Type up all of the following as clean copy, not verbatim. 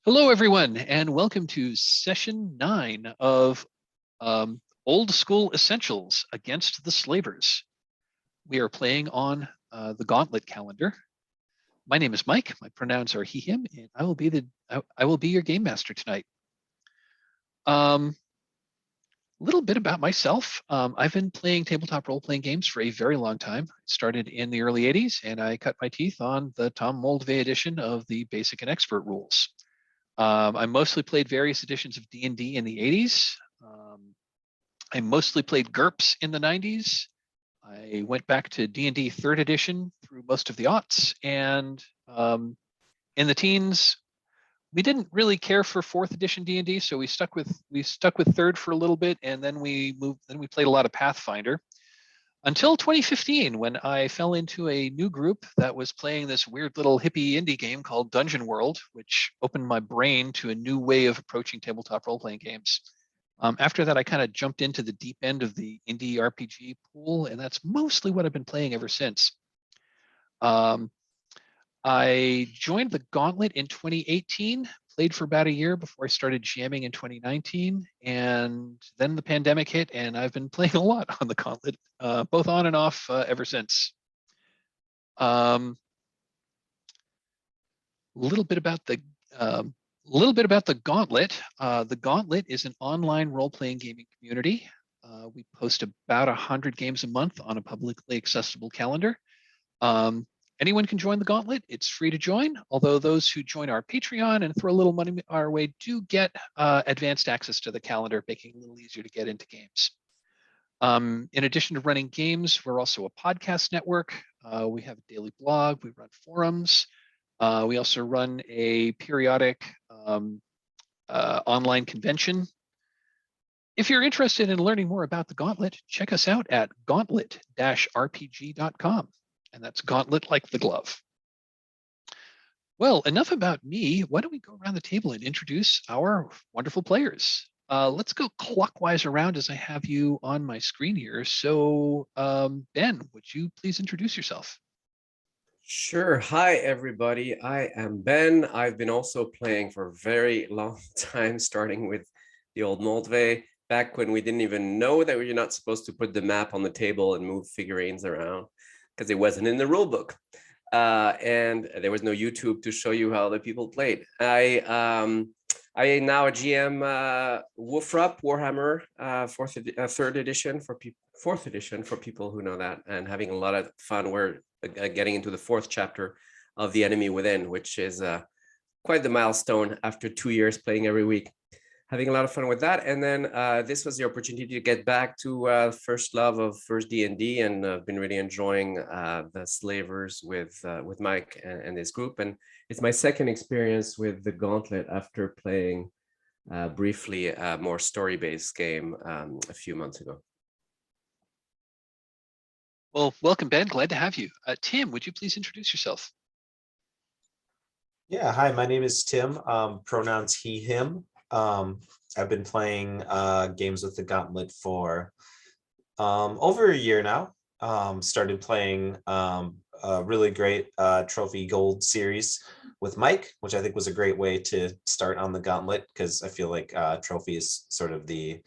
Hello, everyone, and welcome to session 9 of Old School Essentials Against the Slavers. We are playing on the Gauntlet calendar. My name is Mike. My pronouns are he, him, and I will be your game master tonight. A little bit about myself. I've been playing tabletop role-playing games for a very long time. I started in the early 80s, and I cut my teeth on the Tom Moldvay edition of the Basic and Expert rules. I mostly played various editions of D&D in the 80s. I mostly played GURPS in the 90s. I went back to D&D 3rd edition through most of the aughts, and in the teens, we didn't really care for 4th edition D&D, so we stuck with 3rd for a little bit, and then we played a lot of Pathfinder. Until 2015, when I fell into a new group that was playing this weird little hippie indie game called Dungeon World, which opened my brain to a new way of approaching tabletop role-playing games. After that, I kind of jumped into the deep end of the indie RPG pool, and that's mostly what I've been playing ever since. I joined the Gauntlet in 2018, played for about a year before I started jamming in 2019, and then the pandemic hit, and I've been playing a lot on the Gauntlet, both on and off ever since. A little bit about the Gauntlet. The Gauntlet is an online role-playing gaming community. We post about 100 games a month on a publicly accessible calendar. Anyone can join the Gauntlet. It's free to join, although those who join our Patreon and throw a little money our way do get advanced access to the calendar, making it a little easier to get into games. In addition to running games, we're also a podcast network. We have a daily blog. We run forums. We also run a periodic online convention. If you're interested in learning more about the Gauntlet, check us out at gauntlet-rpg.com. And that's gauntlet like the glove. Well, enough about me. Why don't we go around the table and introduce our wonderful players? Let's go clockwise around as I have you on my screen here. So, Ben, would you please introduce yourself? Sure. Hi, everybody. I am Ben. I've been also playing for a very long time, starting with the old Moldvay, back when we didn't even know that we were not supposed to put the map on the table and move figurines around, because it wasn't in the rule book, and there was no YouTube to show you how the people played. I am now a GM Wolfrup Warhammer 3rd edition for people, 4th edition for people who know that, and having a lot of fun. We're getting into the 4th chapter of The Enemy Within, which is quite the milestone after 2 years playing every week. Having a lot of fun with that, and then this was the opportunity to get back to first love of first D&D, and I've been really enjoying the Slavers with Mike and his group. And it's my second experience with the Gauntlet after playing briefly a more story-based game a few months ago. Well, welcome, Ben. Glad to have you. Tim, would you please introduce yourself? Yeah, hi, my name is Tim. Pronouns he, him. I've been playing games with the Gauntlet for over a year now. Started playing a really great Trophy Gold series with Mike, which I think was a great way to start on the Gauntlet, because I feel like Trophy is sort of the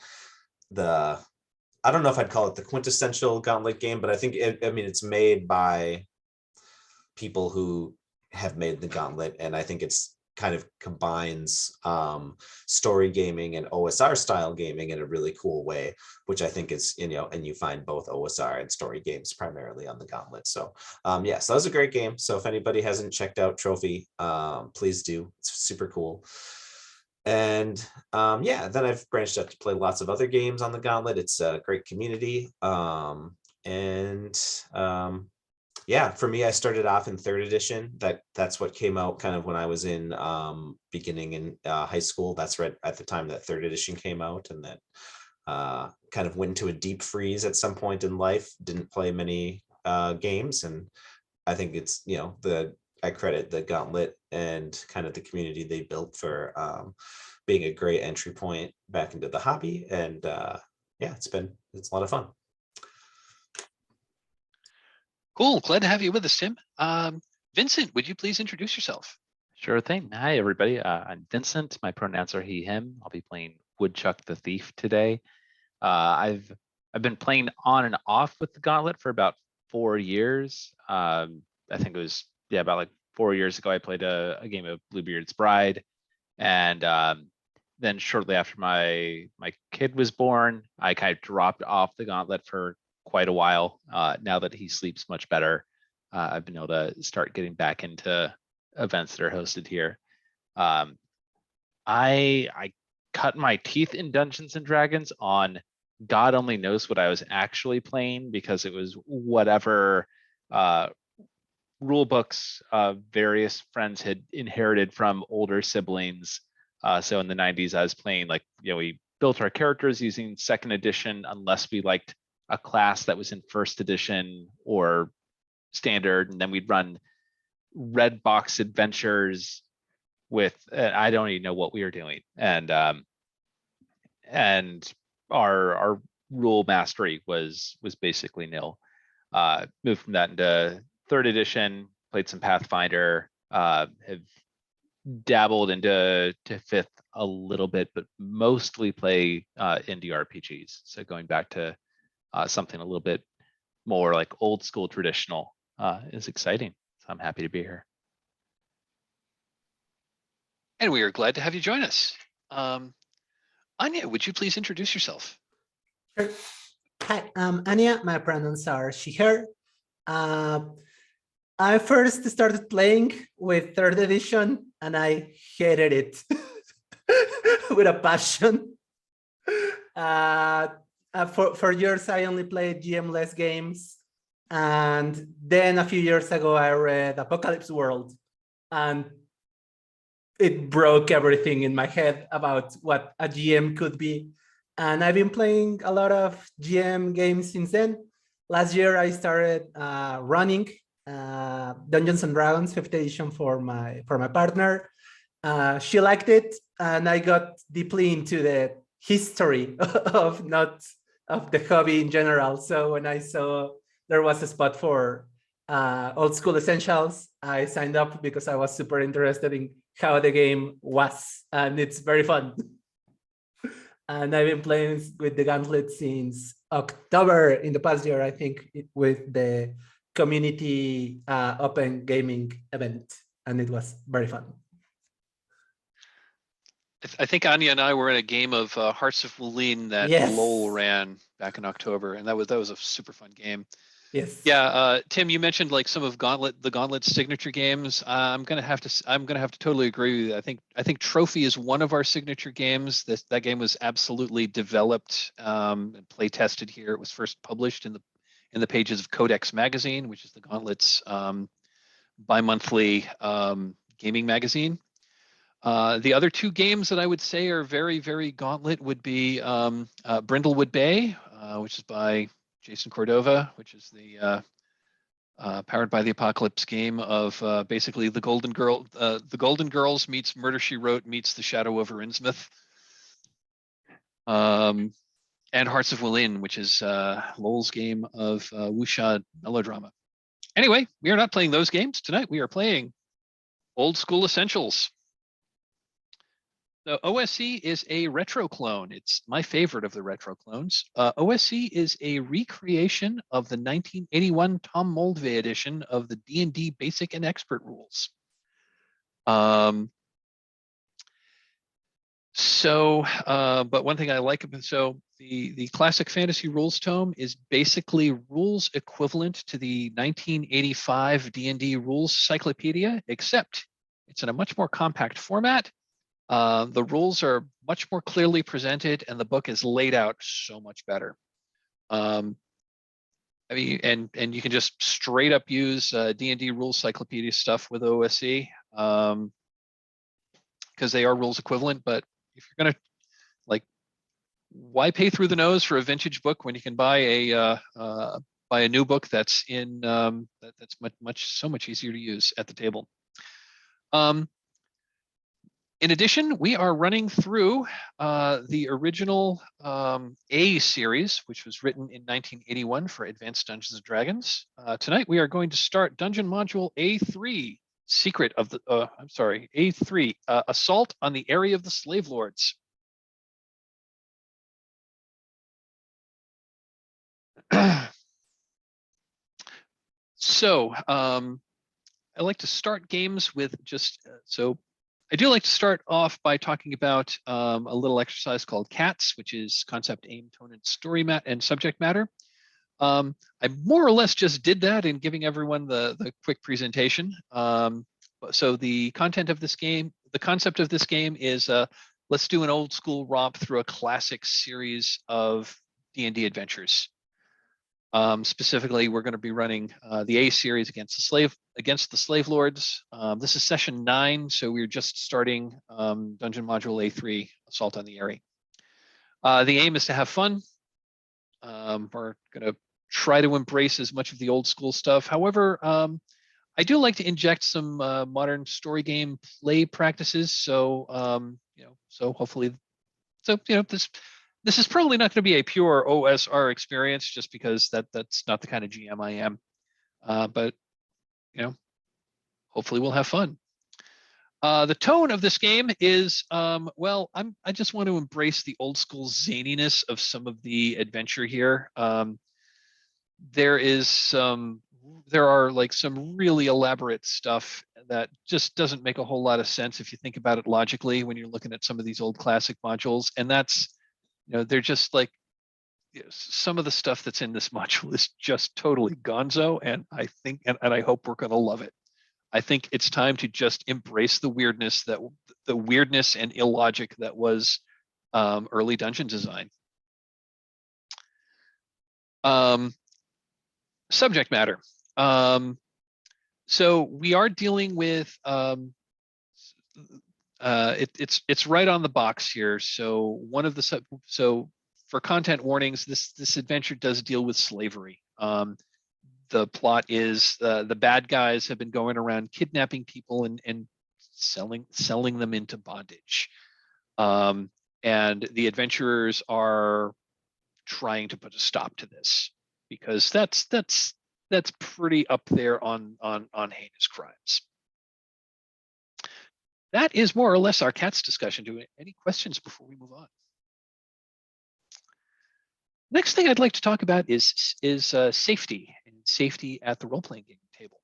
I don't know if I'd call it the quintessential Gauntlet game, but I think it's made by people who have made the Gauntlet, and I think it's kind of combines story gaming and OSR style gaming in a really cool way, which I think is, and you find both OSR and story games primarily on the Gauntlet. So yeah, so that was a great game. So if anybody hasn't checked out Trophy, please do. It's super cool. And yeah, then I've branched out to play lots of other games on the Gauntlet. It's a great community. Yeah, for me, I started off in 3rd edition. That's what came out kind of when I was in beginning in high school. That's right at the time that 3rd edition came out, and then kind of went to a deep freeze at some point in life. Didn't play many games, and I think it's I credit the Gauntlet and kind of the community they built for being a great entry point back into the hobby. And yeah, it's a lot of fun. Cool. Glad to have you with us, Tim. Vincent, would you please introduce yourself? Sure thing. Hi, everybody. I'm Vincent. My pronouns are he, him. I'll be playing Woodchuck the Thief today. I've been playing on and off with the Gauntlet for about 4 years. I think it was about like 4 years ago. I played a game of Bluebeard's Bride, and then shortly after my kid was born, I kind of dropped off the Gauntlet for quite a while. Now that he sleeps much better, I've been able to start getting back into events that are hosted here. Um, I cut my teeth in Dungeons and Dragons on God only knows what I was actually playing, because it was whatever rule books various friends had inherited from older siblings. So in the 90s, I was playing we built our characters using second edition unless we liked a class that was in first edition or standard, and then we'd run red box adventures with I don't even know what we were doing, and our rule mastery was basically nil. Moved from that into third edition, played some Pathfinder, have dabbled into fifth a little bit, but mostly play indie RPGs. So going back to something a little bit more like old school traditional is exciting. So I'm happy to be here. And we are glad to have you join us. Anya, would you please introduce yourself? Sure. Hi, I'm Anya. My pronouns are she, her. I first started playing with third edition and I hated it with a passion. For years, I only played GM-less games. And then a few years ago, I read Apocalypse World. And it broke everything in my head about what a GM could be. And I've been playing a lot of GM games since then. Last year, I started running Dungeons and Dragons 5th edition for my partner. She liked it, and I got deeply into the history of the hobby in general. So when I saw there was a spot for old school essentials, I signed up because I was super interested in how the game was, and it's very fun. And I've been playing with the Gauntlet since October in the past year, I think, with the community open gaming event, and it was very fun. I think Anya and I were in a game of Hearts of Wulin that Yes. Lowell ran back in October, and that was a super fun game. Yes. Yeah, Tim, you mentioned like some of the Gauntlet's signature games. I'm gonna have to totally agree with you. I think Trophy is one of our signature games. That game was absolutely developed and play tested here. It was first published in the pages of Codex Magazine, which is the Gauntlet's bi-monthly gaming magazine. The other two games that I would say are very, very Gauntlet would be Brindlewood Bay, which is by Jason Cordova, which is the Powered by the Apocalypse game of basically the Golden Girls meets Murder She Wrote meets The Shadow over Innsmouth. And Hearts of Wulin, which is Lowell's game of wuxia melodrama. Anyway, we are not playing those games tonight. We are playing Old School Essentials. The OSC is a retro clone. It's my favorite of the retro clones. OSC is a recreation of the 1981 Tom Moldvay edition of the D&D Basic and Expert rules. But one thing I like about the classic fantasy rules tome is basically rules equivalent to the 1985 D&D rules cyclopedia, except it's in a much more compact format. The rules are much more clearly presented, and the book is laid out so much better. I mean, and you can just straight up use D&D rules cyclopedia stuff with OSC because they are rules equivalent. But if you're gonna why pay through the nose for a vintage book when you can buy a new book that's in that's so much easier to use at the table. In addition, we are running through the original A series, which was written in 1981 for Advanced Dungeons & Dragons. Tonight, we are going to start Dungeon Module A3, secret of the, I'm sorry, A3, assault on the area of the slave lords. So I like to start games with just, I do like to start off by talking about a little exercise called CATS, which is concept, aim, tone, and story and subject matter. I more or less just did that in giving everyone the quick presentation. So the content of this game, the concept of this game is let's do an old school romp through a classic series of D&D adventures. Specifically, we're going to be running the A series against the slave lords. This is session 9, so we're just starting Dungeon Module A3, Assault on the Aerie. The aim is to have fun. We're going to try to embrace as much of the old school stuff. However, I do like to inject some modern story game play practices. So so hopefully, this is probably not going to be a pure OSR experience, just because that's not the kind of GM I am. But hopefully we'll have fun. The tone of this game is, I just want to embrace the old school zaniness of some of the adventure here. There are like some really elaborate stuff that just doesn't make a whole lot of sense if you think about it logically when you're looking at some of these old classic modules. And that's, they're just like, some of the stuff that's in this module is just totally gonzo. And I think, and I hope we're going to love it. I think it's time to just embrace the weirdness and illogic that was early dungeon design. Subject matter. So we are dealing with it's right on the box here. So for content warnings, this adventure does deal with slavery. The plot is the bad guys have been going around kidnapping people and selling them into bondage. And the adventurers are trying to put a stop to this, because that's pretty up there on heinous crimes. That is more or less our CATS discussion. Do any questions before we move on? Next thing I'd like to talk about is safety, and safety at the role-playing game table.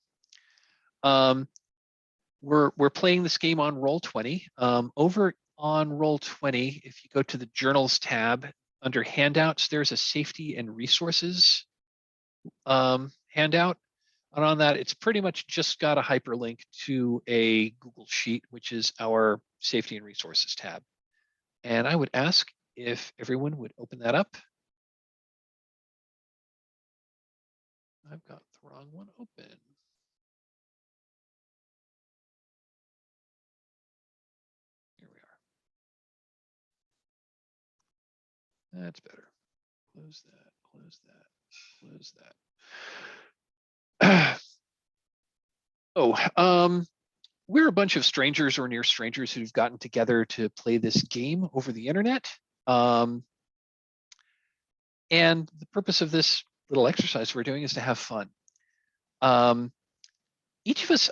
We're playing this game on Roll20. Over on Roll20, if you go to the Journals tab under Handouts, there's a Safety and Resources handout. And on that, it's pretty much just got a hyperlink to a Google Sheet, which is our Safety and Resources tab. And I would ask if everyone would open that up. I've got the wrong one open. Here we are. That's better. Close that, close that, close that. We're a bunch of strangers or near strangers who've gotten together to play this game over the internet. And the purpose of this little exercise we're doing is to have fun. Each of us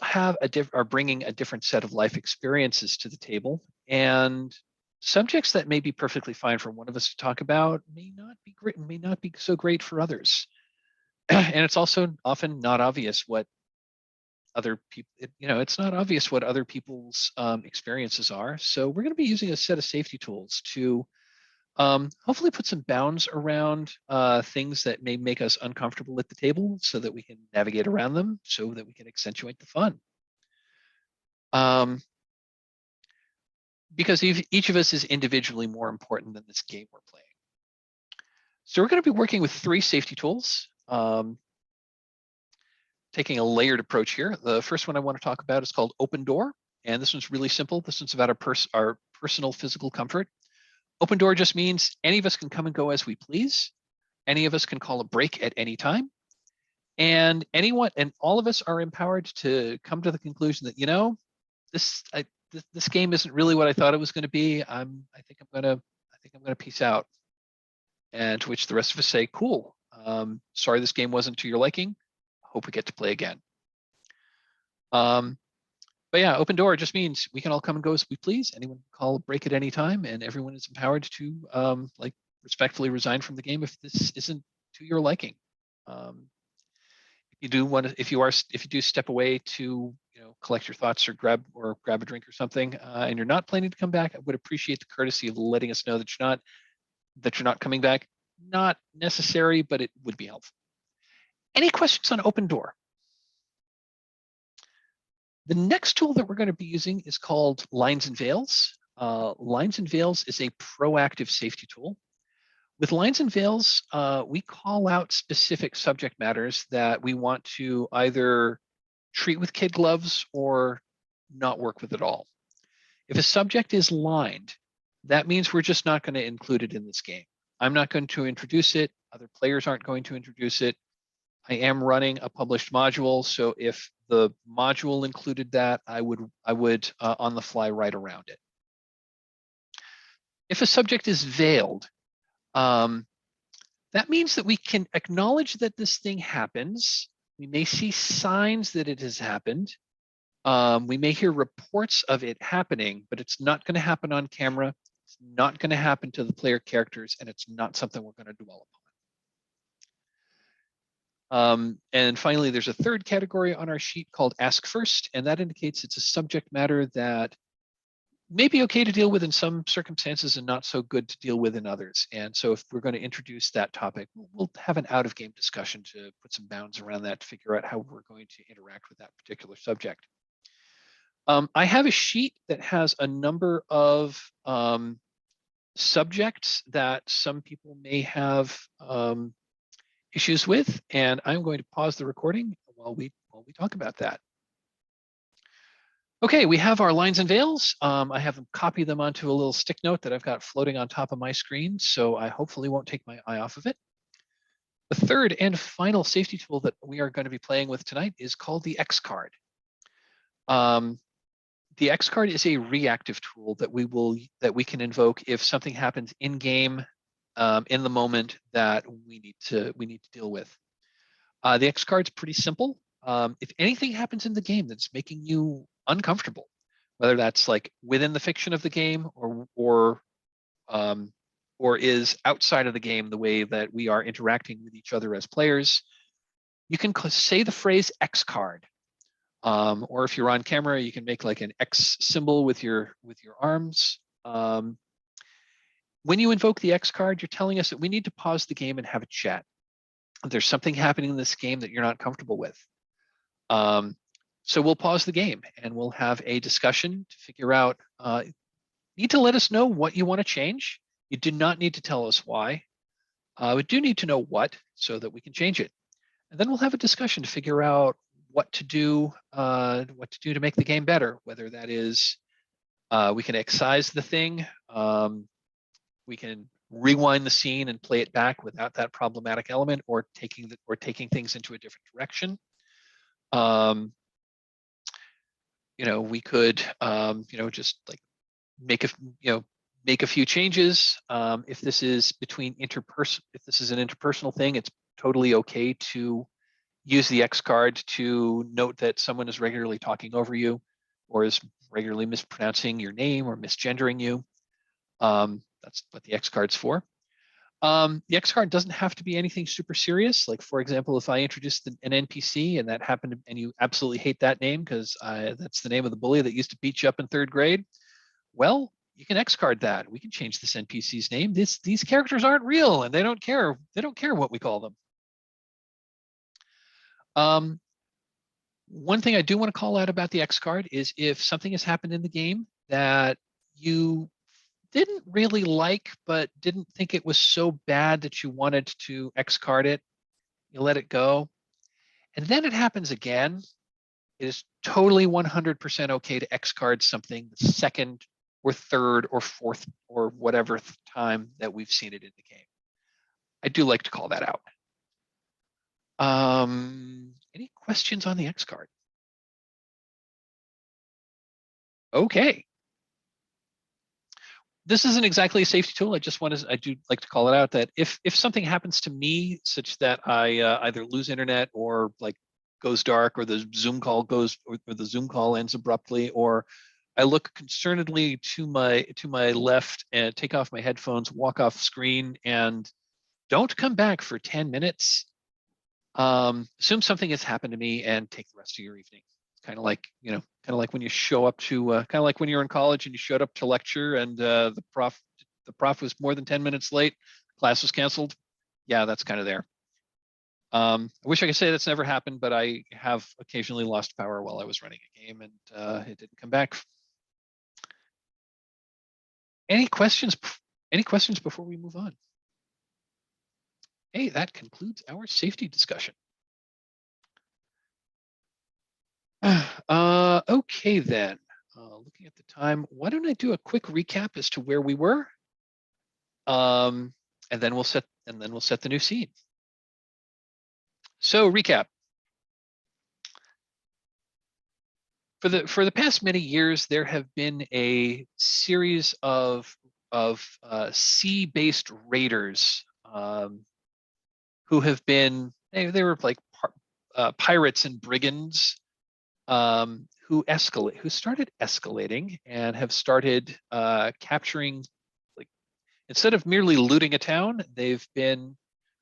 are bringing a different set of life experiences to the table, and subjects that may be perfectly fine for one of us to talk about may not be great, may not be so great for others. And it's also often not obvious what other people, it's not obvious what other people's experiences are. So we're going to be using a set of safety tools to hopefully put some bounds around things that may make us uncomfortable at the table, so that we can navigate around them, so that we can accentuate the fun. Because each of us is individually more important than this game we're playing. So we're going to be working with 3 safety tools, taking a layered approach here. The first one I want to talk about is called Open Door, and this one's really simple. This one's about our personal physical comfort. Open door just means any of us can come and go as we please. Any of us can call a break at any time. And all of us are empowered to come to the conclusion that, this game isn't really what I thought it was going to be. I think I'm going to peace out. And to which the rest of us say, cool. Sorry this game wasn't to your liking. Hope we get to play again. But yeah, open door just means we can all come and go as we please. Anyone can call a break at any time, and everyone is empowered to like respectfully resign from the game if this isn't to your liking. If you do want to, if you do step away to collect your thoughts or grab a drink or something, and you're not planning to come back, I would appreciate the courtesy of letting us know that you're not coming back. Not necessary, but it would be helpful. Any questions on open door? The next tool that we're going to be using is called Lines and Veils. Lines and Veils is a proactive safety tool. With Lines and Veils, we call out specific subject matters that we want to either treat with kid gloves or not work with at all. If a subject is lined, that means we're just not going to include it in this game. I'm not going to introduce it. Other players aren't going to introduce it. I am running a published module, so if the module included that, I would on the fly write around it. If a subject is veiled, that means that we can acknowledge that this thing happens. We may see signs that it has happened. We may hear reports of it happening, but it's not going to happen on camera. It's not going to happen to the player characters, and it's not something we're going to dwell upon. And finally, there's a third category on our sheet called Ask First, and that indicates it's a subject matter that may be okay to deal with in some circumstances and not so good to deal with in others. And so if we're going to introduce that topic, we'll have an out-of-game discussion to put some bounds around that to figure out how we're going to interact with that particular subject. I have a sheet that has a number of subjects that some people may have issues with, and I'm going to pause the recording while we talk about that. Okay, we have our lines and veils. I have them copy them onto a little stick note that I've got floating on top of my screen, so I hopefully won't take my eye off of it. The third and final safety tool that we are going to be playing with tonight is called the X card. The X card is a reactive tool that we can invoke if something happens in game, in the moment that we need to deal with. The X card's pretty simple. If anything happens in the game that's making you uncomfortable, whether that's like within the fiction of the game or is outside of the game, the way that we are interacting with each other as players, you can say the phrase X card. Or if you're on camera, you can make like an X symbol with your arms. When you invoke the X card, you're telling us that we need to pause the game and have a chat. There's something happening in this game that you're not comfortable with. So we'll pause the game and we'll have a discussion to figure out, you need to let us know what you want to change. You do not need to tell us why. We do need to know what so that we can change it. And then we'll have a discussion to figure out what to do to make the game better, whether that is we can excise the thing, we can rewind the scene and play it back without that problematic element, or taking things into a different direction. We could just like make a few changes. If this is if this is an interpersonal thing, it's totally okay to use the X card to note that someone is regularly talking over you or is regularly mispronouncing your name or misgendering you. That's what the X card's for. The X card doesn't have to be anything super serious. Like, for example, if I introduced an NPC and that happened and you absolutely hate that name because that's the name of the bully that used to beat you up in 3rd grade, well, you can X card that. We can change this NPC's name. These characters aren't real and they don't care. They don't care what we call them. One thing I do want to call out about the X card is if something has happened in the game that you didn't really like, but didn't think it was so bad that you wanted to X card it, you let it go. And then it happens again. It is totally 100% okay to X card something the 2nd or 3rd or 4th or whatever time that we've seen it in the game. I do like to call that out. Any questions on the X card? Okay. This isn't exactly a safety tool. I do like to call it out that if something happens to me such that I either lose internet or like goes dark, or the Zoom call goes, or the Zoom call ends abruptly, or I look concernedly to my left and take off my headphones, walk off screen, and don't come back for 10 minutes. Assume something has happened to me and take the rest of your evening. It's kind of like, kind of like when you show up to, kind of like when you're in college and you showed up to lecture and the prof was more than 10 minutes late, class was canceled. Yeah, that's kind of there. I wish I could say that's never happened, but I have occasionally lost power while I was running a game and it didn't come back. Any questions? Any questions before we move on? Hey, that concludes our safety discussion. Okay then. Looking at the time, why don't I do a quick recap as to where we were, and then we'll set the new scene. So recap. For the past many years, there have been a series of sea-based raiders who have been they were like pirates and brigands who started escalating and have started capturing, like, instead of merely looting a town, they've been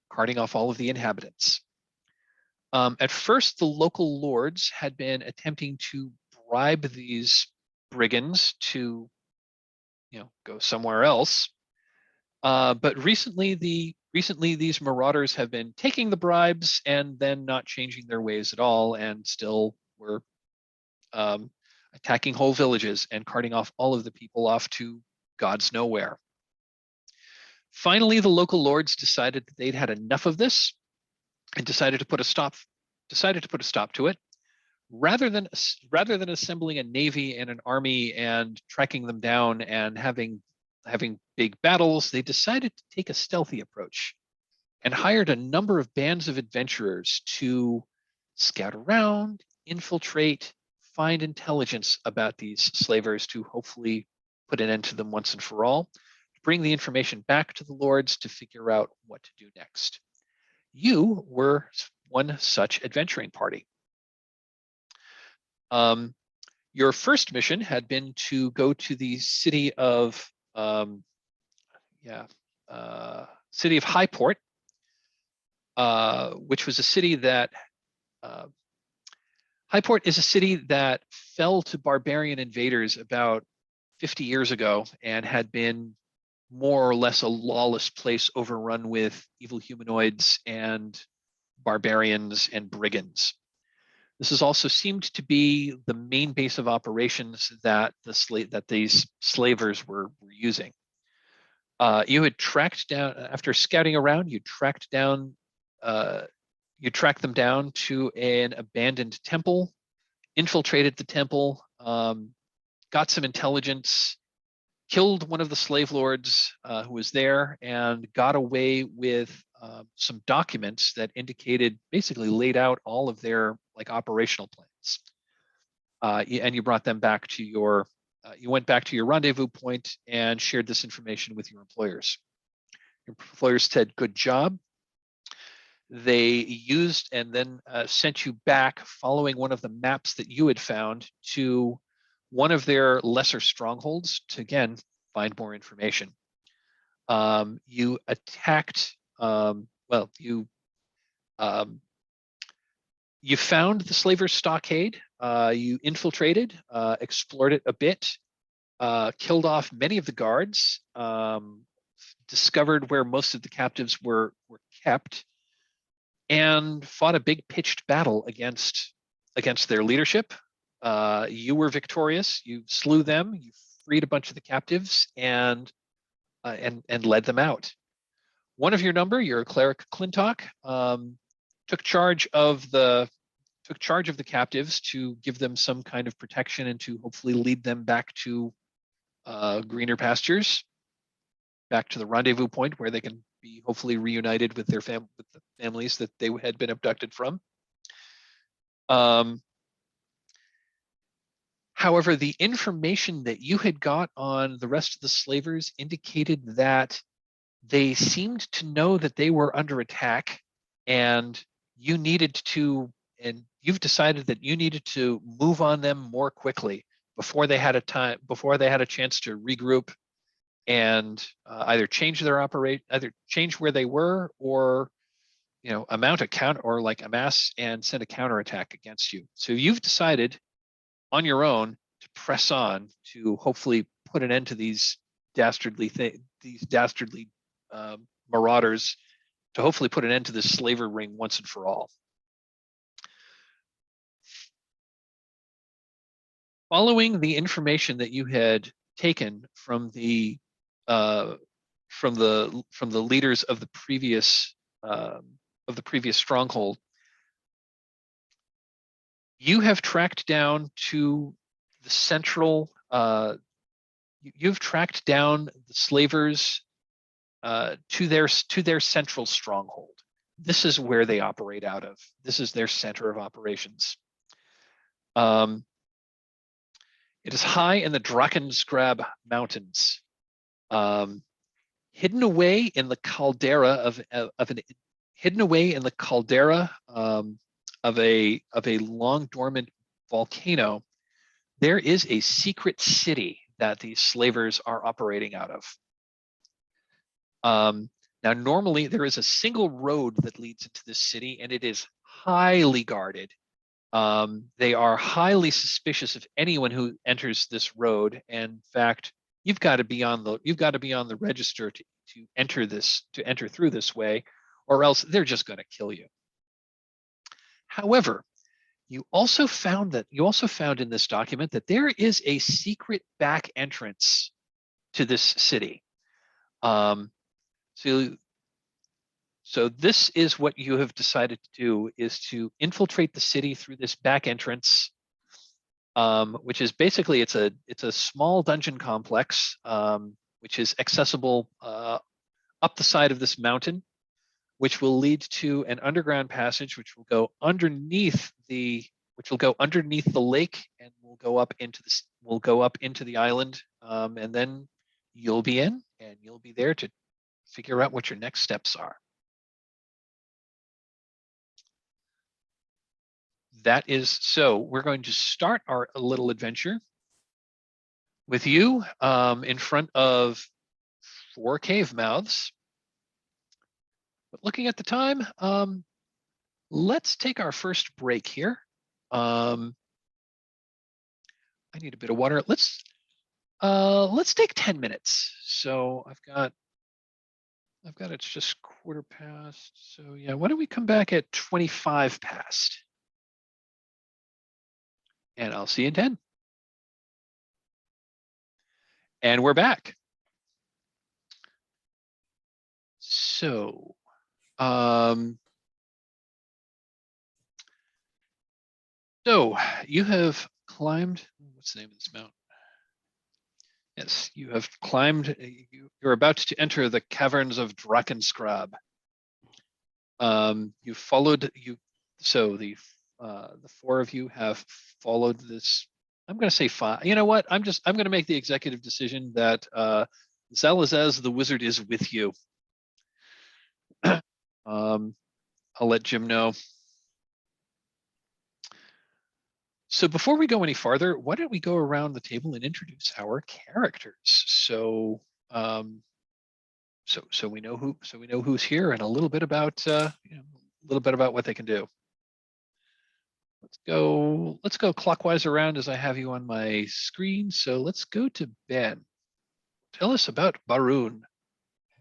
carting off all of the inhabitants. At first, the local lords had been attempting to bribe these brigands to, go somewhere else. But recently these marauders have been taking the bribes and then not changing their ways at all, and still were attacking whole villages and carting off all of the people off to God's nowhere. Finally, the local lords decided that they'd had enough of this and decided to put a stop to it. Rather than assembling a navy and an army and tracking them down and having big battles, they decided to take a stealthy approach and hired a number of bands of adventurers to scout around, infiltrate, find intelligence about these slavers to hopefully put an end to them once and for all, bring the information back to the lords to figure out what to do next. You were one such adventuring party. Your first mission had been to go to the city of Highport, which was a city that Highport is a city that fell to barbarian invaders about 50 years ago and had been more or less a lawless place overrun with evil humanoids and barbarians and brigands. This has also seemed to be the main base of operations that these slavers were using. You had tracked down, after scouting around, you tracked them down to an abandoned temple, infiltrated the temple, got some intelligence, killed one of the slave lords who was there, and got away with some documents that basically laid out all of their operational plans. And you brought them back to you went back to your rendezvous point and shared this information with your employers. Your employers said, "Good job." They used and then sent you back, following one of the maps that you had found, to one of their lesser strongholds to, again, find more information. You attacked, you found the slavers' stockade, you infiltrated, explored it a bit, killed off many of the guards, discovered where most of the captives were kept, and fought a big pitched battle against their leadership. You were victorious. You slew them. You freed a bunch of the captives and led them out. One of your number, your cleric Clintock, took charge of the captives to give them some kind of protection and to hopefully lead them back to greener pastures, back to the rendezvous point where they can be hopefully reunited with with the families that they had been abducted from. However, the information that you had got on the rest of the slavers indicated that they seemed to know that they were under attack, and you needed to you've decided that you needed to move on them more quickly before they had a chance to regroup and either change where they were, or amass and send a counterattack against you. So you've decided on your own to press on to hopefully put an end to these dastardly marauders, to hopefully put an end to this slaver ring once and for all. Following the information that you had taken from the leaders of the previous stronghold, you have tracked down to the central. You've tracked down the slavers to their central stronghold. This is where they operate out of. This is their center of operations. It is high in the Drakenskrab Mountains, hidden away in the caldera of a long dormant volcano. There is a secret city that these slavers are operating out of. Now, normally there is a single road that leads into this city, and it is highly guarded. They are highly suspicious of anyone who enters this road. And in fact, you've got to be on the register to enter through this way, or else they're just going to kill you. However, you also found in this document that there is a secret back entrance to this city. So this is what you have decided to do, is to infiltrate the city through this back entrance, which is basically it's a small dungeon complex, which is accessible up the side of this mountain, which will lead to an underground passage, which will go underneath the lake, and will go up into the island, and then you'll be in, and you'll be there to figure out what your next steps are. That is so. We're going to start our little adventure with you in front of 4 cave mouths. But looking at the time, let's take our first break here. I need a bit of water. Let's take 10 minutes. So I've got it's just 1/4 past. So yeah, why don't we come back at 25 past? And I'll see you in 10. And we're back. So, you have climbed, what's the name of this mountain? Yes, you have climbed, you're about to enter the caverns of Drakenskrab. You followed, so the 4 of you have followed this. I'm going to say 5. You know what? I'm going to make the executive decision that Zalazaz the wizard is with you. I'll let Jim know. So before we go any farther, why don't we go around the table and introduce our characters? So so we know who's here, and a little bit about what they can do. Let's go clockwise around as I have you on my screen. So let's go to Ben. Tell us about Barun.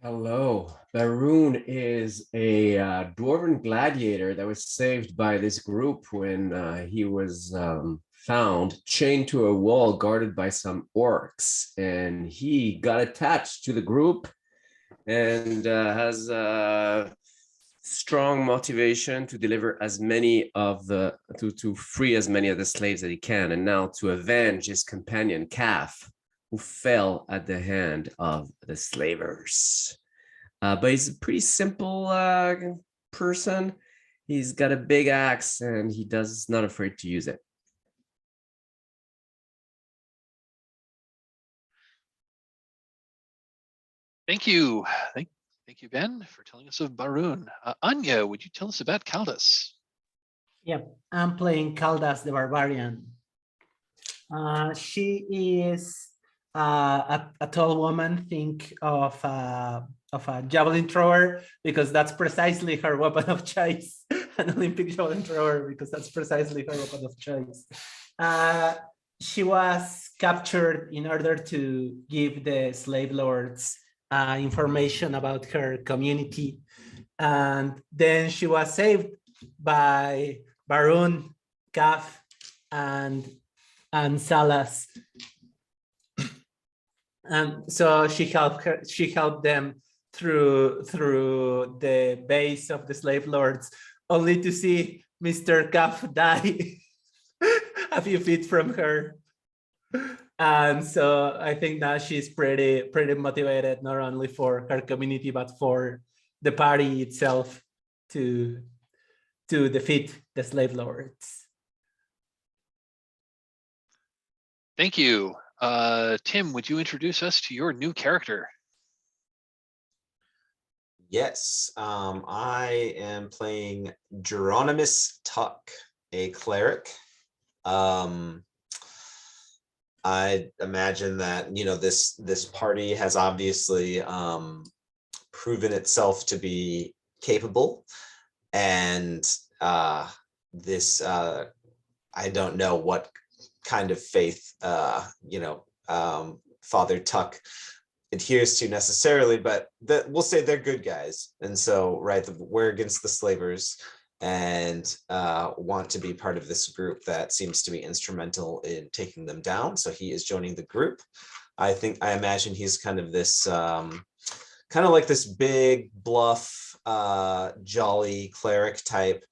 Hello. Barun is a dwarven gladiator that was saved by this group when he was found chained to a wall guarded by some orcs. And he got attached to the group and has strong motivation to deliver as many of to free as many of the slaves that he can, and now to avenge his companion Calf, who fell at the hand of the slavers. But he's a pretty simple person. He's got a big axe, and he's not afraid to use it. Thank you. Thank you, Ben, for telling us of Barun. Anya, would you tell us about Caldas? Yep, I'm playing Caldas the Barbarian. She is a tall woman. Think of a javelin thrower because that's precisely her weapon of choice. An Olympic javelin thrower because that's precisely her weapon of choice. She was captured in order to give the slave lords information about her community, and then she was saved by Barun, Kaf, and Salas. And so she helped them through the base of the slave lords, only to see Mr. Kaf die a few feet from her. And so I think now she's pretty motivated, not only for her community, but for the party itself to defeat the slave lords. Thank you. Tim, would you introduce us to your new character? Yes, I am playing Jerinomus Tuck, a cleric. I imagine that, you know, this party has obviously proven itself to be capable, and this I don't know what kind of faith Father Tuck adheres to necessarily, but we'll say they're good guys, and so we're against the slavers and want to be part of this group that seems to be instrumental in taking them down. So he is joining the group. I imagine he's kind of this kind of like this big bluff jolly cleric type.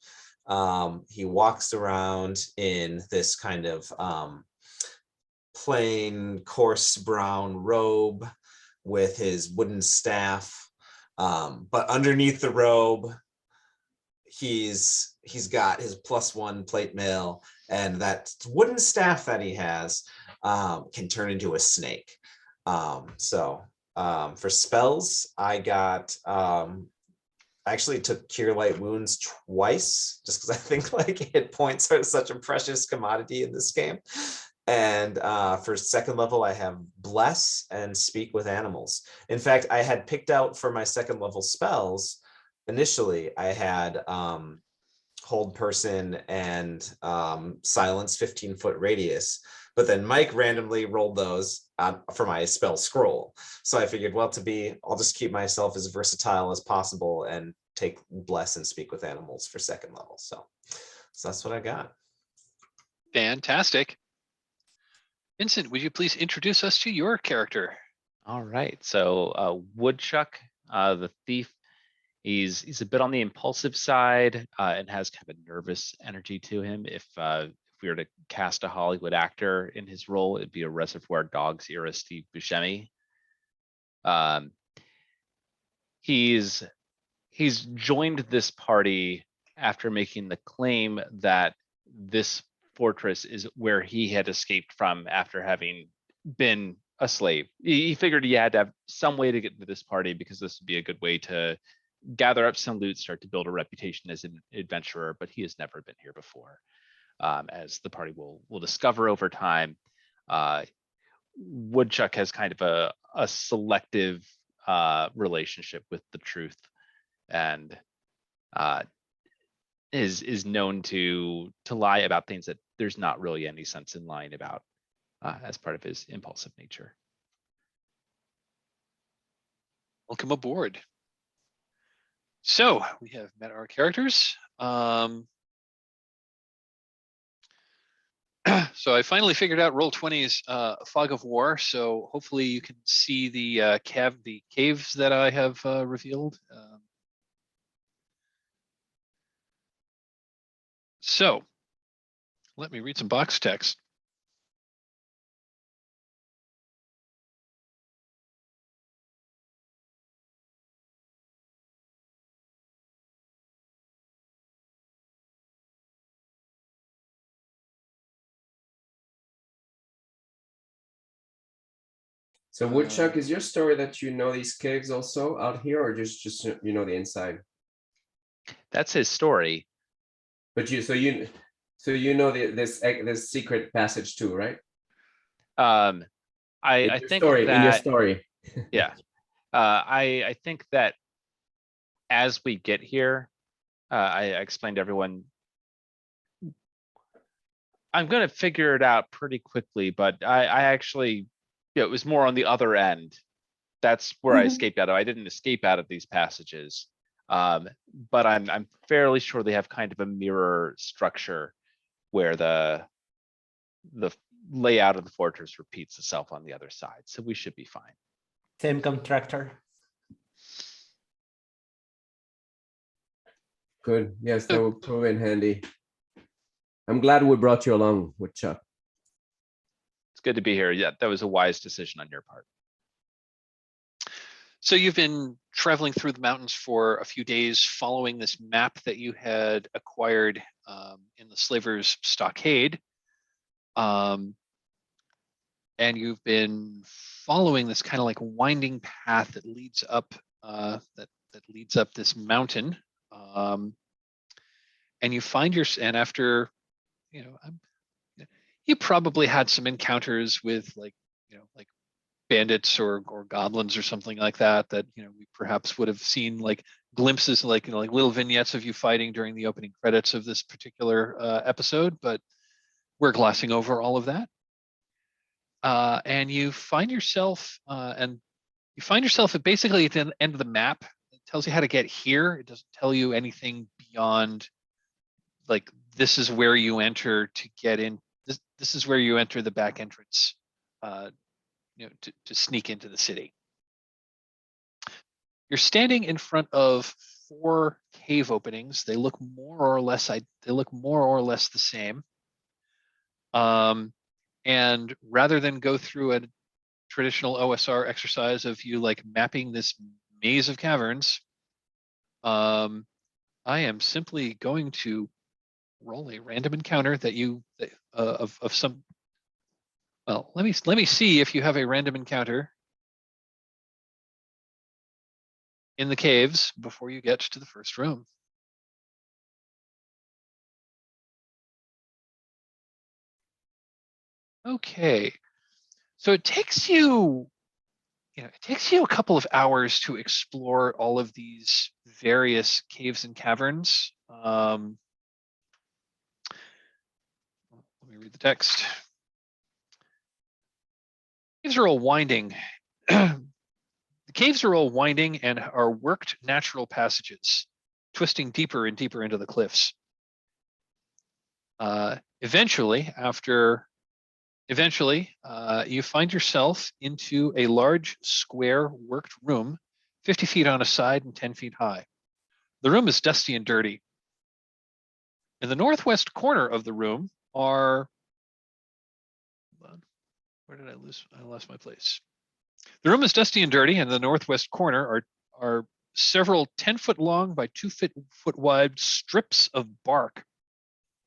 He walks around in this kind of plain coarse brown robe with his wooden staff, but underneath the robe he's got his +1 plate mail, and that wooden staff that he has can turn into a snake. For spells, I got I actually took Cure Light Wounds twice, just because I think like hit points are such a precious commodity in this game. And for second level, I have Bless and Speak with Animals. In fact, I had picked out for my second level spells, initially, I had Hold Person and Silence 15-foot radius. But then Mike randomly rolled those for my spell scroll. So I figured, well, I'll just keep myself as versatile as possible and take Bless and Speak with Animals for second level. So that's what I got. Fantastic. Vincent, would you please introduce us to your character? All right, so Woodchuck, the thief, he's a bit on the impulsive side and has kind of a nervous energy to him. If we were to cast a Hollywood actor in his role, it'd be a Reservoir Dogs era Steve Buscemi. He's joined this party after making the claim that this fortress is where he had escaped from after having been a slave. He figured he had to have some way to get into this party because this would be a good way to gather up some loot, start to build a reputation as an adventurer, but he has never been here before. As the party will discover over time, Woodchuck has kind of a selective relationship with the truth, and is known to lie about things that there's not really any sense in lying about as part of his impulsive nature. Welcome aboard. So we have met our characters. So I finally figured out Roll20's Fog of War. So hopefully you can see the caves that I have revealed. So let me read some box text. So Woodchuck, is your story that you know these caves also out here, or just you know the inside? That's his story. But you know this secret passage too, right? I think In your that, story. yeah, I think that as we get here, I explained to everyone, I'm gonna figure it out pretty quickly, but I actually, it was more on the other end. That's where I escaped out of. I didn't escape out of these passages. But I'm fairly sure they have kind of a mirror structure where the layout of the fortress repeats itself on the other side. So we should be fine. Same contractor. Good. Yes, that will prove in handy. I'm glad we brought you along, Woodchuck. It's good to be here. Yeah, that was a wise decision on your part. So you've been traveling through the mountains for a few days, following this map that you had acquired in the Slavers' Stockade. And you've been following this kind of like winding path that leads up that leads up this mountain. And you find and after, you probably had some encounters with like bandits or goblins or something like that we perhaps would have seen like glimpses, like like little vignettes of you fighting during the opening credits of this particular episode, but we're glossing over all of that. And you find yourself at basically at the end of the map. It tells you how to get here. It doesn't tell you anything beyond like this is where you enter to get in. This is where you enter the back entrance to sneak into the city. You're standing in front of 4 cave openings. They look more or less the same. And rather than go through a traditional OSR exercise of you like mapping this maze of caverns, I am simply going to roll a random encounter of some. Well, let me see if you have a random encounter in the caves before you get to the first room. Okay, so it takes you a couple of hours to explore all of these various caves and caverns. Let me read the text. Caves are all winding. The caves are all winding and are worked natural passages, twisting deeper and deeper into the cliffs. Eventually, you find yourself into a large square worked room, 50 feet on a side and 10 feet high. The room is dusty and dirty. In the northwest corner of the room are, where did I lose? I lost my place. The room is dusty and dirty, and in the northwest corner are several 10-foot long by 2-foot wide strips of bark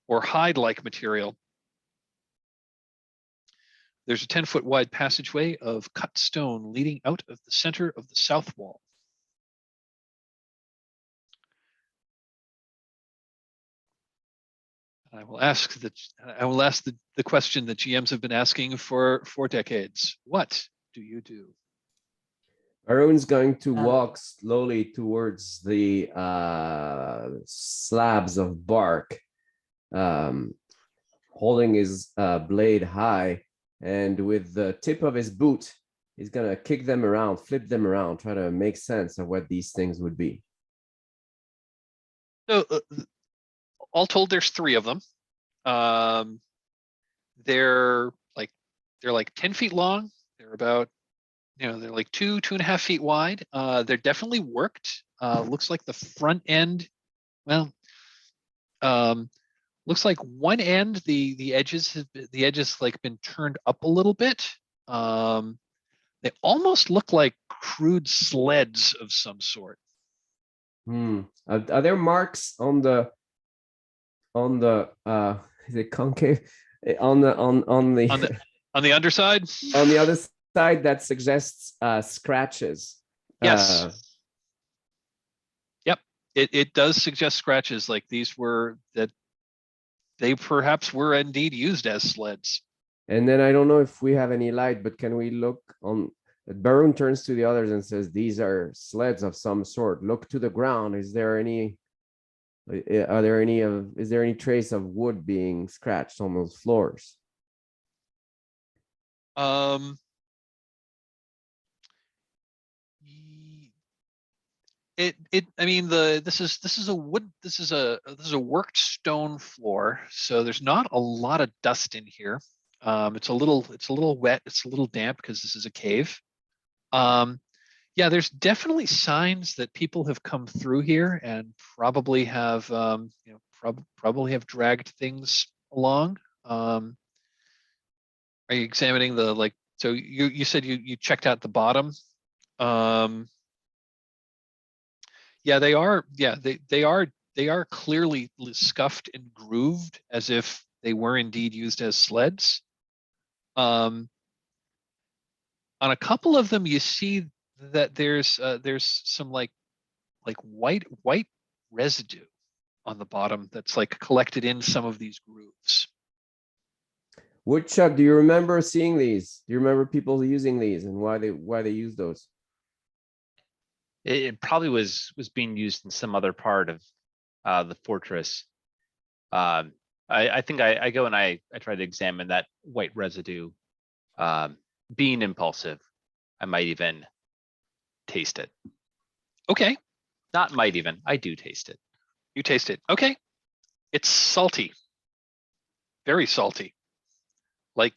or hide-like material. There's a 10-foot wide passageway of cut stone leading out of the center of the south wall. I will ask the question that GMs have been asking for decades. What do you do? Arun's going to walk slowly towards the slabs of bark, holding his blade high, and with the tip of his boot, he's gonna kick them around, flip them around, try to make sense of what these things would be. So, all told, there's 3 of them. They're like 10 feet long. They're about, they're like 2.5 feet wide. They're definitely worked. Looks like the front end, looks like one end, the edges like been turned up a little bit. They almost look like crude sleds of some sort. Are there marks on the is it concave on the on the underside? On the other side that suggests scratches. Yes. Yep. It does suggest scratches, like these were that they perhaps were indeed used as sleds. And then I don't know if we have any light, but can we look on? Baron turns to the others and says, "These are sleds of some sort. Look to the ground. Is there any? Are there any of? Is there any trace of wood being scratched on those floors?" I mean, this is a wood, this is a worked stone floor, so there's not a lot of dust in here. It's a little wet, it's a little damp because this is a cave. Yeah, there's definitely signs that people have come through here and probably have probably have dragged things along. Are you examining the, like, so you said you checked out the bottom? Yeah, they are. Yeah, they are clearly scuffed and grooved as if they were indeed used as sleds. On a couple of them, you see that there's some like white residue on the bottom that's like collected in some of these grooves. Woodchuck, do you remember seeing these? Do you remember people using these and why they use those? It probably was being used in some other part of the fortress. I think I go and I try to examine that white residue. Being impulsive, I might even taste it. Okay, Not might even, I do taste it. you taste it. Okay, it's salty, very salty, like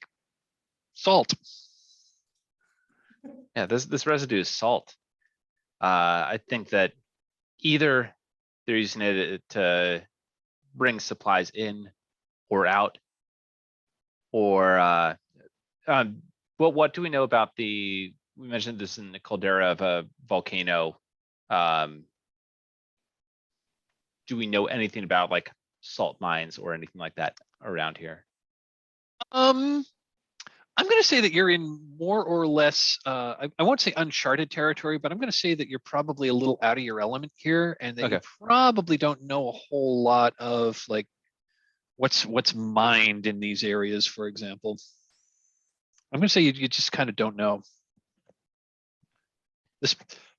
salt. Yeah, this residue is salt. I think that either they're using it to bring supplies in or out, or what do we know about we mentioned this in the caldera of a volcano. Do we know anything about like salt mines or anything like that around here? I'm going to say that you're in more or less, I won't say uncharted territory, but I'm going to say that you're probably a little out of your element here, and that you Okay. probably don't know a whole lot of like what's mined in these areas, for example. I'm going to say you just kind of don't know.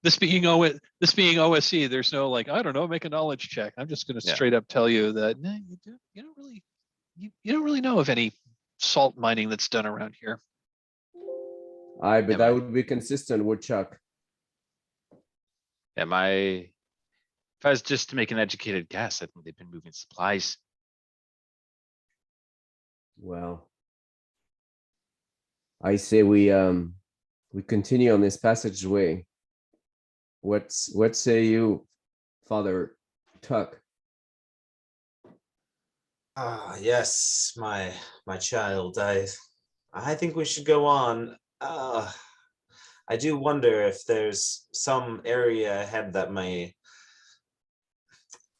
This being OSE, there's no like, I don't know, make a knowledge check. I'm just going to Yeah. straight up tell you that no, you don't really know of any salt mining that's done around here. But Am that I- would be consistent, Woodchuck. If I was just to make an educated guess, I think they've been moving supplies. Well, I say we continue on this passageway. What say you, Father Tuck? Yes, my child. I think we should go on. I do wonder if there's some area ahead that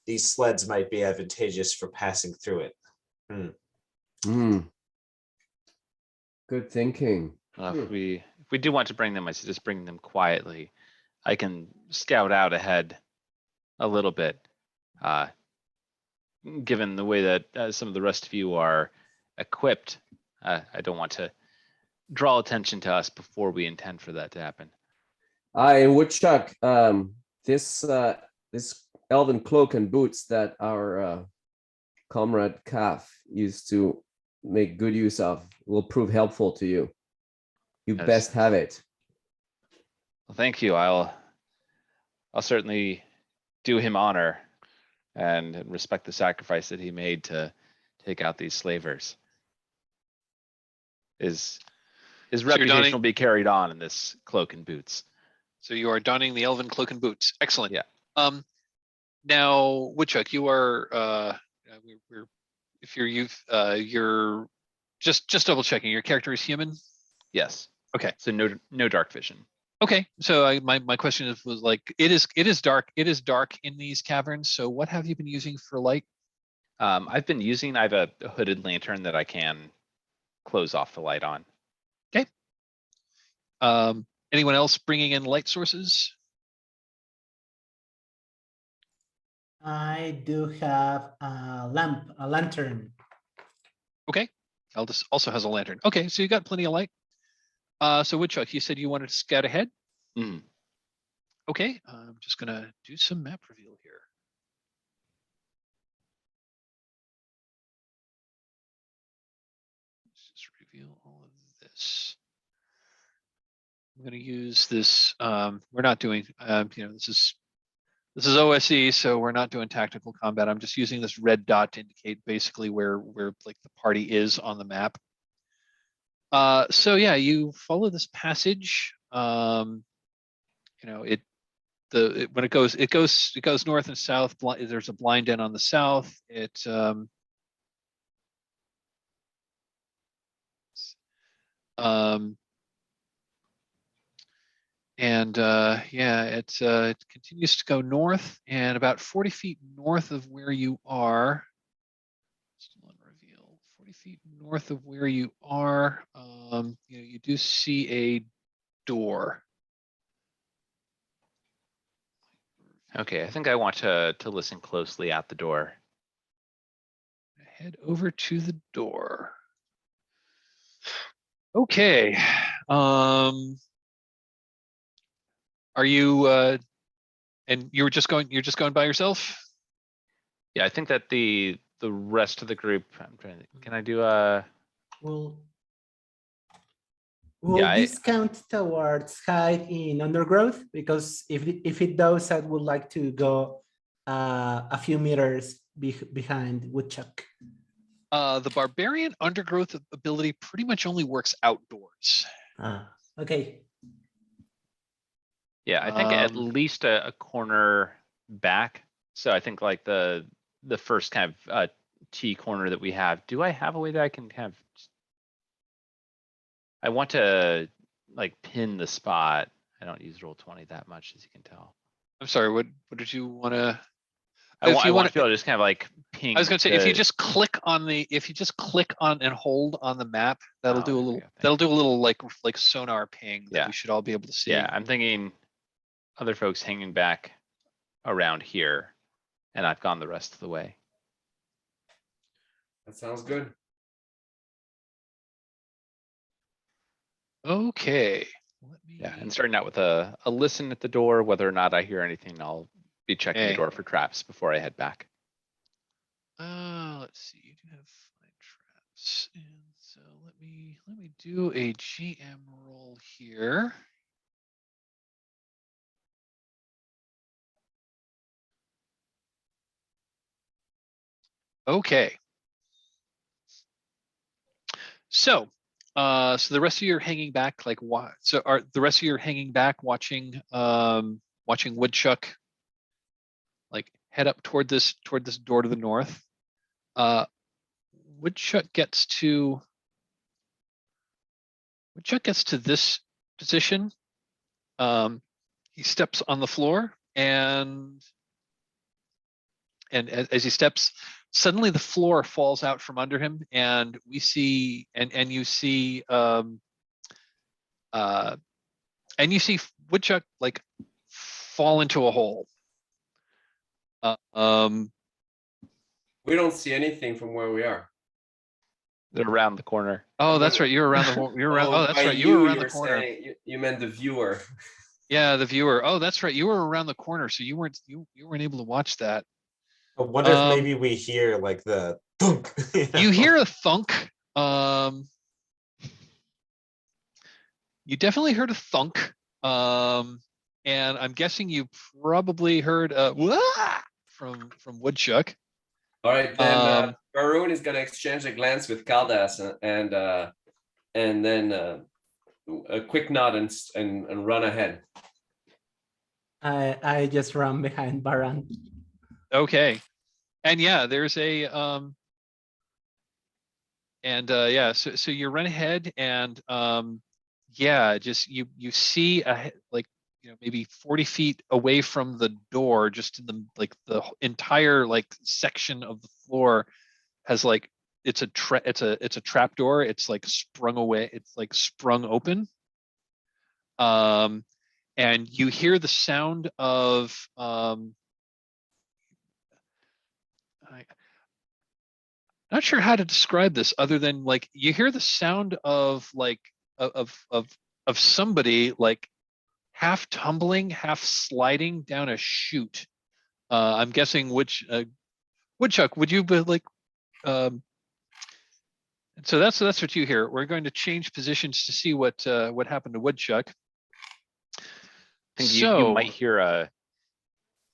these sleds might be advantageous for passing through it. Good thinking. If we do want to bring them, I suggest bring them quietly. I can scout out ahead a little bit. Given the way that some of the rest of you are equipped, I don't want to draw attention to us before we intend for that to happen. And Woodchuck, this elven cloak and boots that our comrade Calf used to make good use of will prove helpful to you. You Yes. best have it. Well, thank you. I'll certainly do him honor and respect the sacrifice that he made to take out these slavers. His reputation will be carried on in this cloak and boots. So you are donning the elven cloak and boots. Excellent. Yeah. Now, Woodchuck, you are if you're just double checking. Your character is human. Yes. Okay. So no dark vision. Okay. So my question was like, it is dark. It is dark in these caverns. So what have you been using for light? I have a hooded lantern that I can close off the light on. Okay. Anyone else bringing in light sources? I do have a lantern. Okay. Caldas also has a lantern. Okay, so you got plenty of light. So Woodchuck, you said you wanted to scout ahead. Mhm. Okay, I'm just gonna do some map reveal here. Let's just reveal all of this. I'm gonna use this. We're not doing. This is OSE, so we're not doing tactical combat. I'm just using this red dot to indicate basically where like the party is on the map. So yeah, you follow this passage. When it goes north and south. There's a blind end on the south. It continues to go north, and about 40 feet north of where you are. Still on reveal. 40 feet north of where you are. You do see a door. Okay, I think I want to listen closely at the door. Head over to the door. Okay. Are you and you're just going by yourself? Yeah, I think that the rest of the group. I'm trying to. Can I do a? Will Yeah, this count towards hide in undergrowth? Because if it does, I would like to go a few meters behind Woodchuck. The barbarian undergrowth ability pretty much only works outdoors. Okay. Yeah, I think at least a corner back. So I think like the first kind of T corner that we have. Do I have a way that I can kind of? I want to like pin the spot. I don't use Roll20 that much, as you can tell. I'm sorry. What did you want to? I want to be able to just kind of like ping. I was going to say if you just click on and hold on the map, that'll do a little like sonar ping that we should all be able to see. Yeah, I'm thinking other folks hanging back around here, and I've gone the rest of the way. That sounds good. Okay. Yeah, and starting out with a listen at the door. Whether or not I hear anything, I'll be checking the door for traps before I head back. Let's see. You do have 5 traps, and so let me do a GM roll here. Okay. So the rest of you are hanging back, like what? So are the rest of you are hanging back, watching Woodchuck, like head up toward this door to the north. Woodchuck gets to this position. He steps on the floor, and as he steps, suddenly the floor falls out from under him, and we see and you see Woodchuck like fall into a hole. We don't see anything from where we are. They're around the corner. Oh, that's right. You're around the. You're around. Oh, that's right. You were around the corner. You meant the viewer. Yeah, the viewer. Oh, that's right. You were around the corner, so you weren't able to watch that. I wonder if maybe we hear like the thunk. You hear a thunk. You definitely heard a thunk. And I'm guessing you probably heard wah! from Woodchuck. All right, then Baroon is gonna exchange a glance with Caldas and then a quick nod and run ahead. I just run behind Baran. Okay, and yeah, there's a so you run ahead, and just you see maybe 40 feet away from the door, just in the entire section of the floor has it's a trap door. It's like sprung away. It's like sprung open. And you hear the sound of Not sure how to describe this other than like you hear the sound of like of somebody like half tumbling, half sliding down a chute. I'm guessing which Woodchuck, would you be like so that's what you hear. We're going to change positions to see what happened to Woodchuck. I think you So might hear a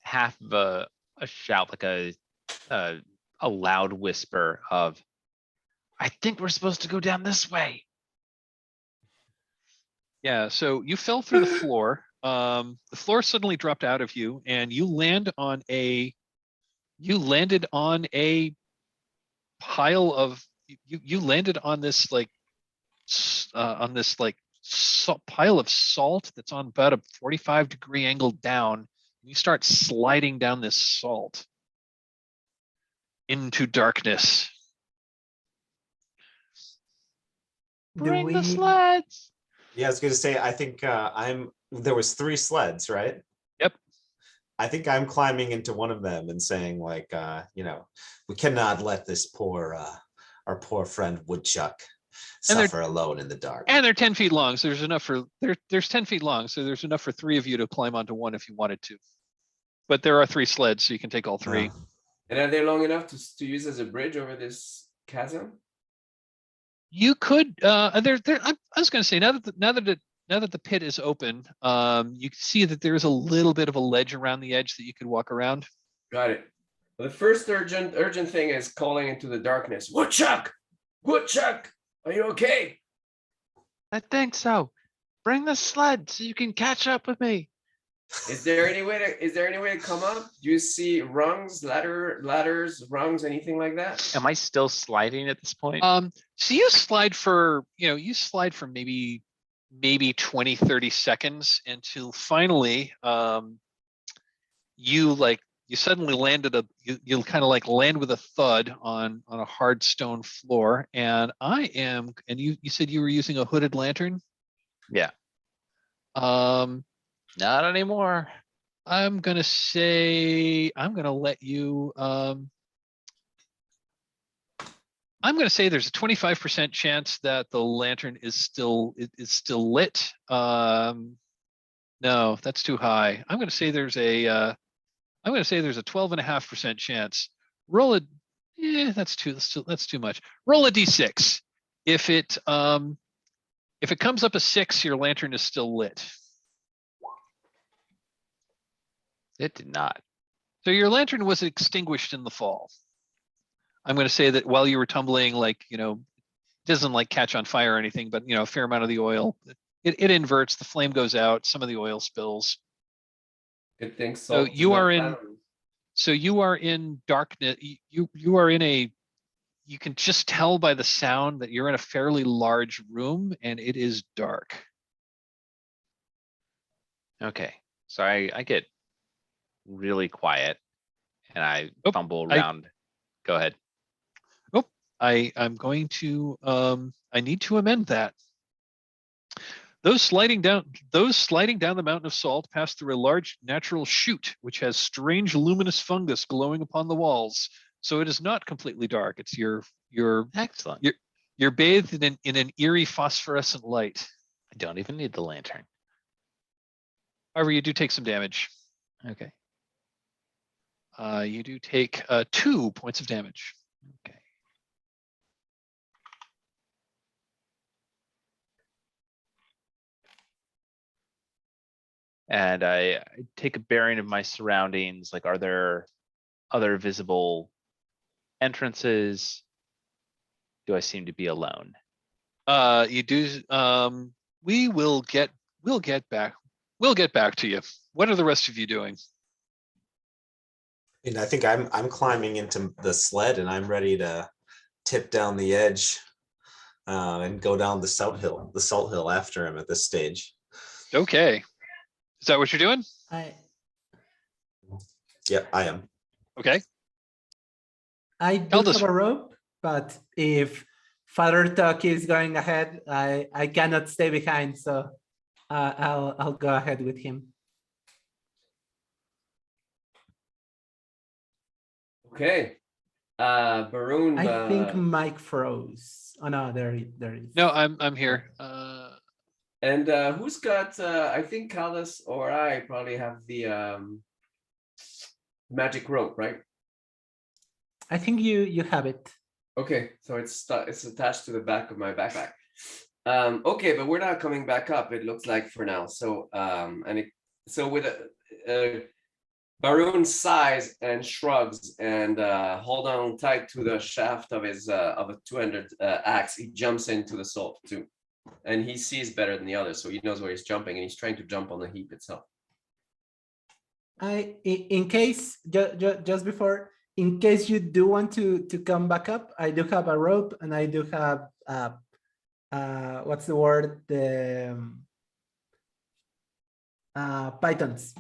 half of a shout, like a loud whisper of, I think we're supposed to go down this way. yeah, so you fell through the floor. The floor suddenly dropped out of you, and you landed on a pile of you landed on this like pile of salt that's on about a 45-degree angle down. You start sliding down this salt into darkness. Do Bring the we? sleds. Yeah, I was gonna say, I think there was 3 sleds, right? Yep. I think I'm climbing into one of them and saying like, we cannot let this our poor friend Woodchuck And they're- suffer alone in the dark. And they're 10 feet long, so there's enough for there's 10 feet long, so there's enough for 3 of you to climb onto one if you wanted to. But there are 3 sleds, so you can take all 3. And are they long enough to use as a bridge over this chasm? You could I was going to say now that the pit is open, you can see that there's a little bit of a ledge around the edge that you could walk around. Got it. Well, the first urgent thing is calling into the darkness. Woodchuck! Woodchuck! Are you okay? I think so. Bring the sled so you can catch up with me. Is there any way to come up? Do you see rungs, ladders, rungs, anything like that? Am I still sliding at this point? So you slide for maybe 20, 30 seconds until finally you suddenly landed you kind of like land with a thud on a hard stone floor. And you said you were using a hooded lantern? Yeah. Not anymore. I'm gonna say let you I'm going to say there's a 25% chance that the lantern is still lit. No, that's too high. I'm going to say there's a 12.5% chance. Roll it. That's too much. Roll a d6. If it comes up a 6, your lantern is still lit. It did not. So your lantern was extinguished in the fall. I'm going to say that while you were tumbling, it doesn't like catch on fire or anything, but a fair amount of the oil, it inverts, the flame goes out, some of the oil spills. Good thing. So you are in darkness. You are in you can just tell by the sound that you're in a fairly large room and it is dark. Okay. So I get really quiet and I fumble around. Go ahead. I'm going to I need to amend that. Those sliding down the mountain of salt pass through a large natural chute, which has strange luminous fungus glowing upon the walls. So it is not completely dark. It's you're Excellent. You're bathed in an eerie phosphorescent light. I don't even need the lantern. However, you do take some damage. Okay. You do take 2 points of damage. Okay. And I take a bearing of my surroundings. Like, are there other visible entrances? Do I seem to be alone? You do. We'll get back to you. What are the rest of you doing? And I think I'm climbing into the sled and I'm ready to tip down the edge and go down the salt hill after him at this stage. Okay. Is that what you're doing? Yep, I am. Okay. I do Caldas. have a rope, but if Father Tuck is going ahead, I cannot stay behind, so I'll go ahead with him. Okay. Baroon. I think Mike froze. Oh no, there is. No, I'm here. And who's got? I think Caldas or I probably have the magic rope, right? I think you have it. Okay, so it's attached to the back of my backpack. Okay, but we're not coming back up. It looks like for now. So with a Baroon sighs and shrugs and hold on tight to the shaft of his of a 200 axe. He jumps into the salt too, and he sees better than the others, so he knows where he's jumping, and he's trying to jump on the heap itself. In case just before, in case you do want to come back up, I do have a rope and I do have what's the word, the pythons.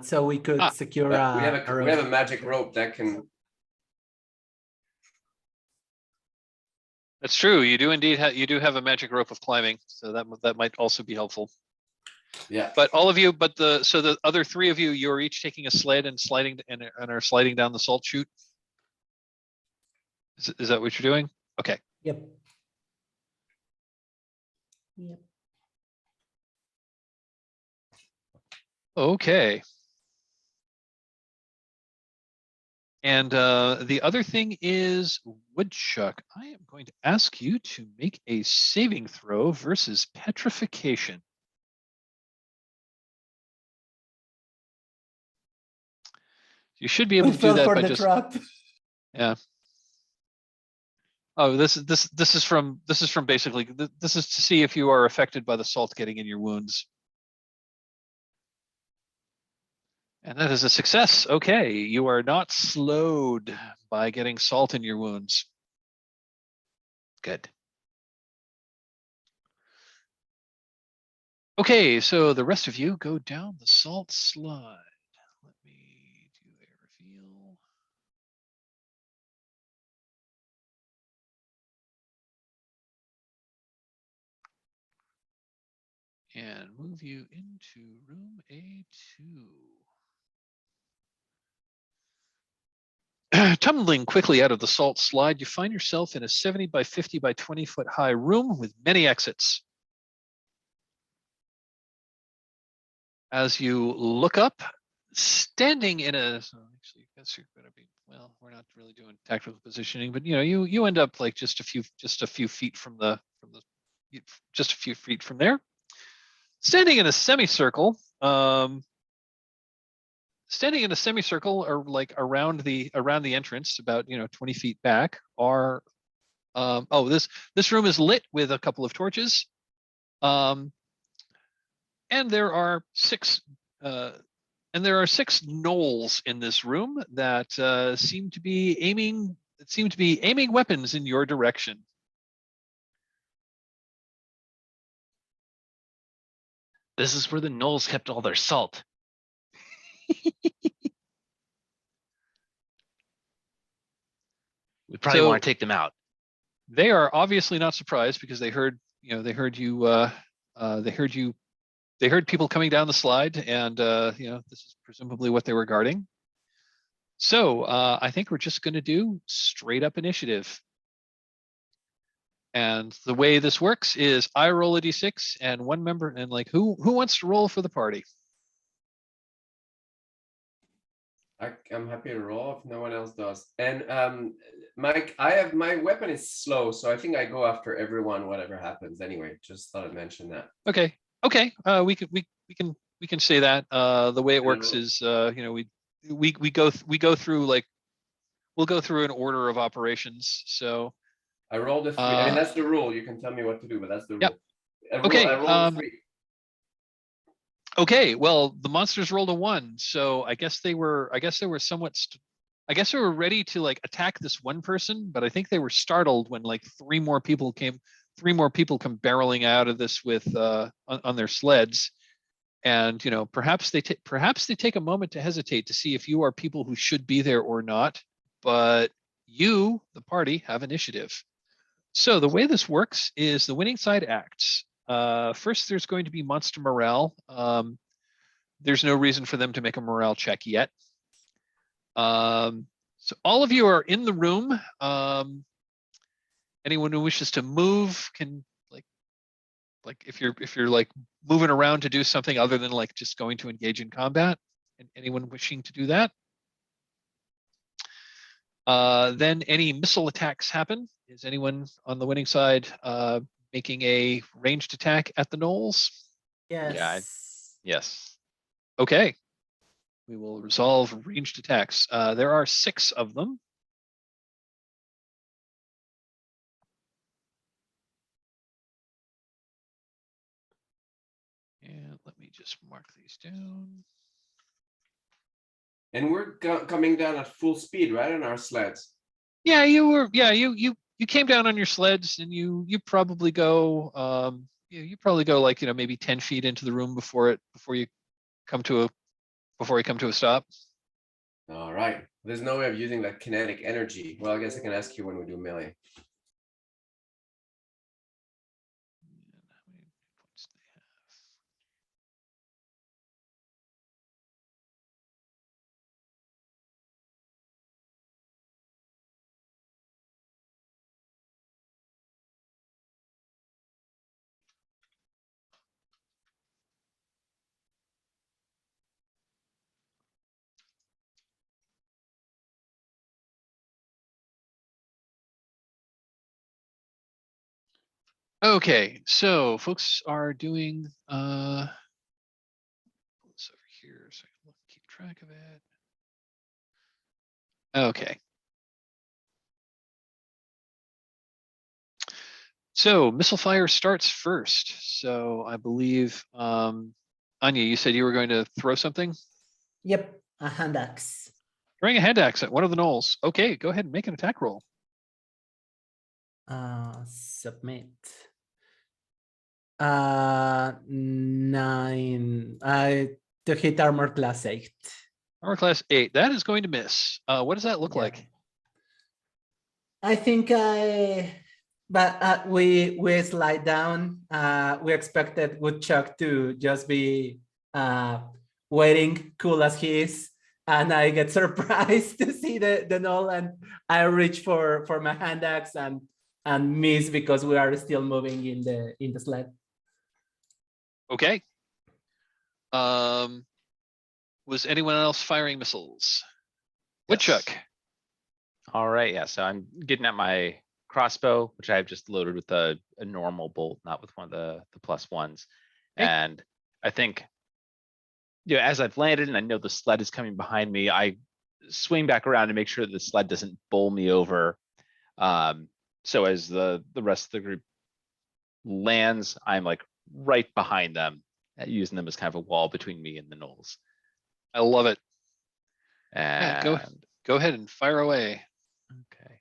So we could secure we a have a magic rope that can. That's true. You do indeed have a magic rope of climbing, so that might also be helpful. Yeah. But all of you, so the other three of you, you're each taking a sled and sliding and are sliding down the salt chute. Is that what you're doing? Okay. Yep. Yep. Okay. And the other thing is, Woodchuck, I am going to ask you to make a saving throw versus petrification. You should be able to do that by just. Trap. Yeah. Oh, this is from basically this is to see if you are affected by the salt getting in your wounds. And that is a success. Okay, you are not slowed by getting salt in your wounds. Good. Okay, so the rest of you go down the salt slide. Let me do a reveal. And move you into room A2. Tumbling quickly out of the salt slide, you find yourself in a 70 by 50 by 20 foot high room with many exits. As you look up, standing in a, so actually, I guess you're going to be, well, we're not really doing tactical positioning, but you end up like just a few feet from the just a few feet from there, standing in a semicircle. Standing in a semicircle or like around the entrance, about 20 feet back, are this room is lit with a couple of torches, and there are six gnolls in this room that seem to be aiming weapons in your direction. This is where the gnolls kept all their salt. We probably want to take them out. They are obviously not surprised because they heard people coming down the slide, and this is presumably what they were guarding. So I think we're just going to do straight up initiative. And the way this works is I roll a d6 and one member, and like who wants to roll for the party? I'm happy to roll if no one else does. And Mike, my weapon is slow, so I think I go after everyone, whatever happens. Anyway, just thought I'd mention that. Okay. We can say that. The way it works is we go through like, we'll go through an order of operations. So I rolled a 3. I mean, that's the rule. You can tell me what to do, but that's the rule. Yep. I rolled a 3. Okay, well, the monsters rolled a 1, so I guess they were somewhat. I guess they were ready to like attack this one person, but I think they were startled when like 3 more people come barreling out of this with on their sleds, and perhaps they take a moment to hesitate to see if you are people who should be there or not. But you, the party, have initiative. So the way this works is the winning side acts. First, there's going to be monster morale. There's no reason for them to make a morale check yet. So all of you are in the room. Anyone who wishes to move can like if you're like moving around to do something other than like just going to engage in combat, and anyone wishing to do that. Then any missile attacks happen. Is anyone on the winning side making a ranged attack at the gnolls? Yes. Yes. Okay. We will resolve ranged attacks. There are 6 of them. And let me just mark these down. And we're coming down at full speed, right, on our sleds. Yeah, you were. Yeah, you came down on your sleds, and you probably go. You probably go like maybe 10 feet into the room before you come to a stop. All right. There's no way of using that kinetic energy. Well, I guess I can ask you when we do melee. Okay, so folks are doing this over here so I can keep track of it. Okay. So missile fire starts first. So I believe Anya, you said you were going to throw something? Yep, a hand axe. Throwing a hand axe at one of the gnolls. Okay, go ahead and make an attack roll. Submit. 9. To hit armor class 8. Armor class 8. That is going to miss. What does that look Yeah. like? I think but we slide down. We expected Woodchuck to just be waiting, cool as he is, and I get surprised to see the gnoll, and I reach for my hand axe and miss because we are still moving in the sled. Okay. Was anyone else firing missiles? Woodchuck. All right, yeah, so I'm getting at my crossbow, which I've just loaded with a normal bolt, not with one of the +1s. Okay. And I think, as I've landed and I know the sled is coming behind me, I swing back around to make sure the sled doesn't bowl me over. So as the rest of the group lands, I'm like right behind them, using them as kind of a wall between me and the gnolls. I love it. And Yeah, go ahead and fire away. okay.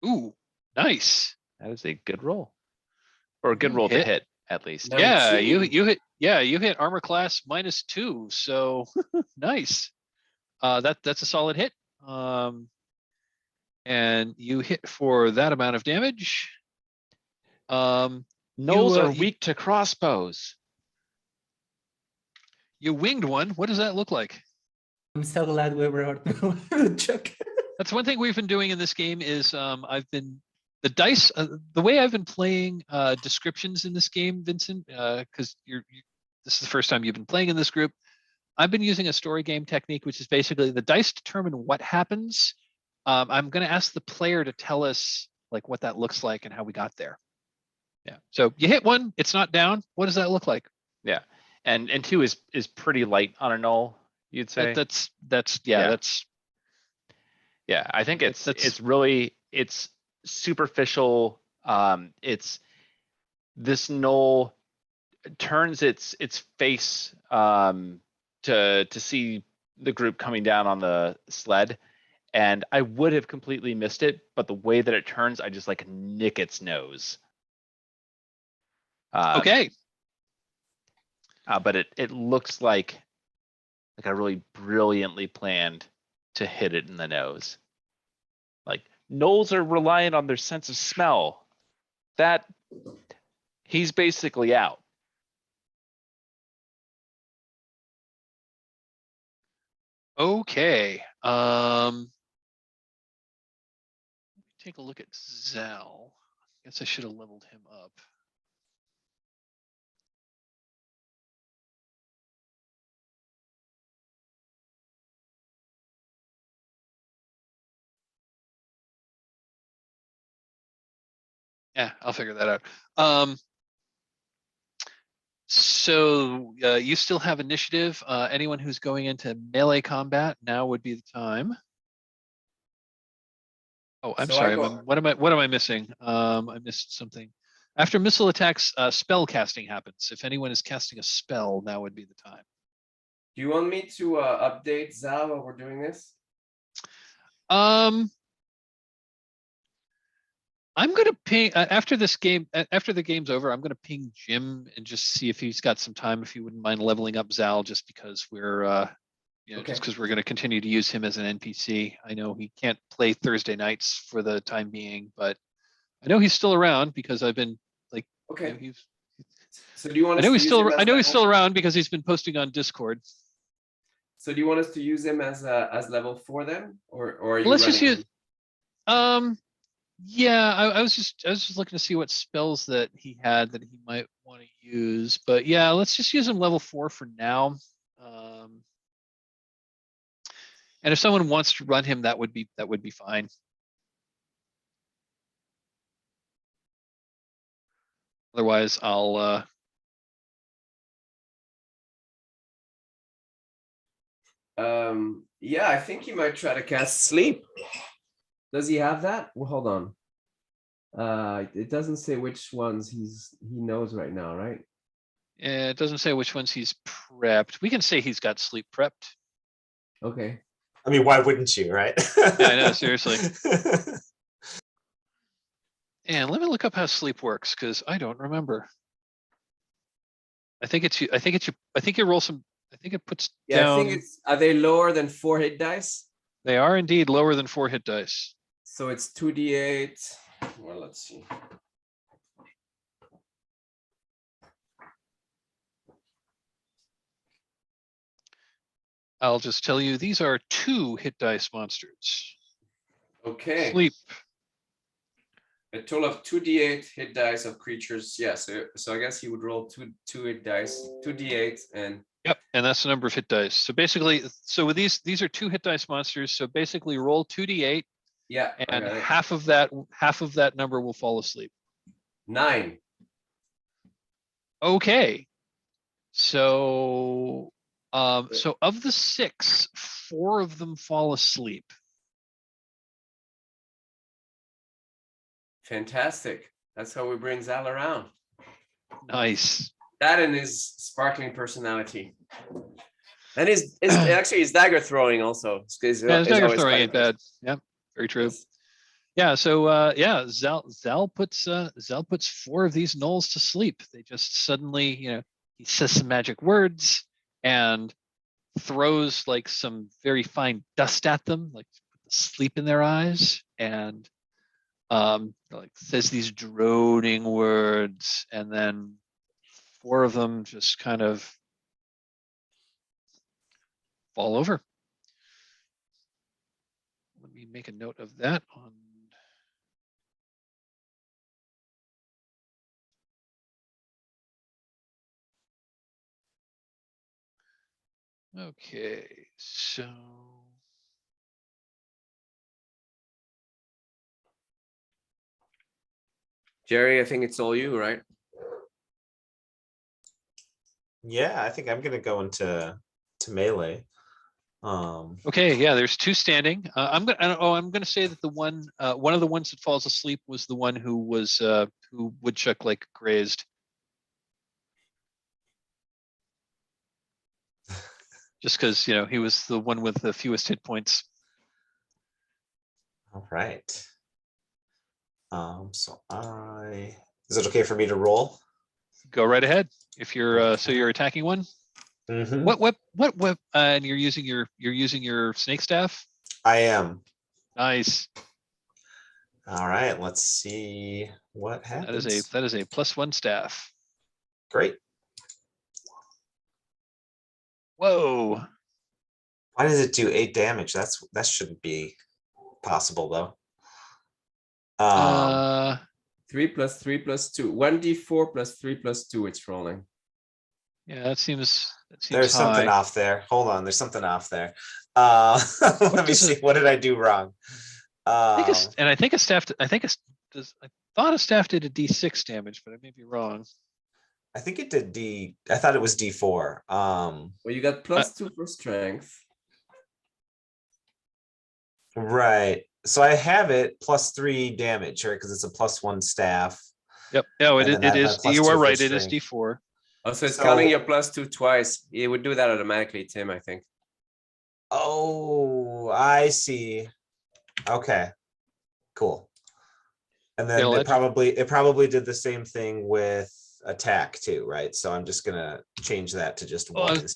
Ooh, nice. That is a good roll. Or a good You roll to hit. hit, at least. Yeah, 19. you hit armor class -2, so nice. That's a solid hit. And you hit for that amount of damage. Gnolls are weak to crossbows. You winged one. What does that look like? I'm so glad we brought Woodchuck. That's one thing we've been doing in this game is I've been the dice the way I've been playing descriptions in this game, Vincent, because this is the first time you've been playing in this group. I've been using a story game technique, which is basically the dice determine what happens. I'm going to ask the player to tell us like what that looks like and how we got there. Yeah. So you hit one, it's not down. What does that look like? Yeah. And 2 is pretty light on a gnoll, you'd say. That's Yeah, I think That's- it's superficial. It's this gnoll turns its face to see the group coming down on the sled, and I would have completely missed it, but the way that it turns, I just like nick its nose. okay. But it looks like I really brilliantly planned to hit it in the nose. Like gnolls are reliant on their sense of smell. That he's basically out. Okay. Take a look at Zal. Guess I should have leveled him up. Yeah, I'll figure that out. So you still have initiative. Anyone who's going into melee combat, now would be the time. Oh, I'm So I sorry. go- What am I missing? I missed something. After missile attacks, spell casting happens. If anyone is casting a spell, now would be the time. Do you want me to update Zal while we're doing this? I'm gonna ping after this game. After the game's over, I'm gonna ping Jim and just see if he's got some time. If he wouldn't mind leveling up Zal, just because we're, just Okay. because we're gonna continue to use him as an NPC. I know he can't play Thursday nights for the time being, but I know he's still around because I've been like, Okay. he's. So do you want I us know to he's use still. him I as know he's level? still around because he's been posting on Discord. So do you want us to use him as level 4 then, or are you Let's just running use. him? Yeah, I was just looking to see what spells that he had that he might want to use, but yeah, let's just use him level 4 for now. And if someone wants to run him, that would be fine. Otherwise, I'll. Yeah, I think he might try to cast sleep. Does he have that? Well, hold on. It doesn't say which ones he knows right now, right? It doesn't say which ones he's prepped. We can say he's got sleep prepped. Okay. I mean, why wouldn't you, right? Yeah, I know, seriously. And let me look up how sleep works because I don't remember. I think you roll some. I think it puts Yeah, down. I think it's. Are they lower than 4 hit dice? They are indeed lower than 4 hit dice. So it's 2d8. Well, let's see. I'll just tell you these are 2 hit dice monsters. Okay. Sleep. A total of 2d8 hit dice of creatures. Yeah, so I guess he would roll two hit dice, 2d8, and Yep, and that's the number of hit dice. So basically, with these are 2 hit dice monsters. So basically, roll 2d8, yeah, and half of that number will fall asleep. 9. Okay. So of the 6, 4 of them fall asleep. Fantastic. That's how we bring Zal around. Nice. That and his sparkling personality. And his actually his dagger throwing also. Yeah, his dagger throwing ain't bad. Yep, very true. Yes. Yeah, so Zal puts 4 of these gnolls to sleep. They just suddenly, he says some magic words and throws like some very fine dust at them, like sleep in their eyes, and like says these droning words, and then 4 of them just kind of fall over. Let me make a note of that on. Okay, so. Jerry, I think it's all you, right? Yeah, I think I'm gonna go into melee. Okay, yeah, there's 2 standing. I'm gonna say that the one of the ones that falls asleep was the one who Woodchuck like grazed. Just because he was the one with the fewest hit points. All right. So is it okay for me to roll? Go right ahead. If you're so you're attacking one. Mhm. What and you're using your snake staff? I am. Nice. All right, let's see what happens. That is a +1 staff. Great. Whoa. Why does it do 8 damage? That shouldn't be possible though. Uh, 3 plus 3 plus 2. 1d4 plus 3 plus 2 it's rolling. yeah, that seems There's something high. off there. Hold on, there's something off there. Let me does see. it- What did I do wrong? I think a staff. I thought a staff did a D6 damage, but I may be wrong. I think it did D. I thought it was D4. Well, you got plus 2 for strength. Right. So I have it plus 3 damage, right? Because it's a +1 staff. Yep. No, And then I it have is. my You +2 are for right. It is strength. D4. Oh, so it's So- counting your plus 2 twice. It would do that automatically, Tim, I think. Oh, I see. Okay. Cool. And then It'll it let- probably did the same thing with attack too, right? So I'm just gonna change that to just Oh, 1.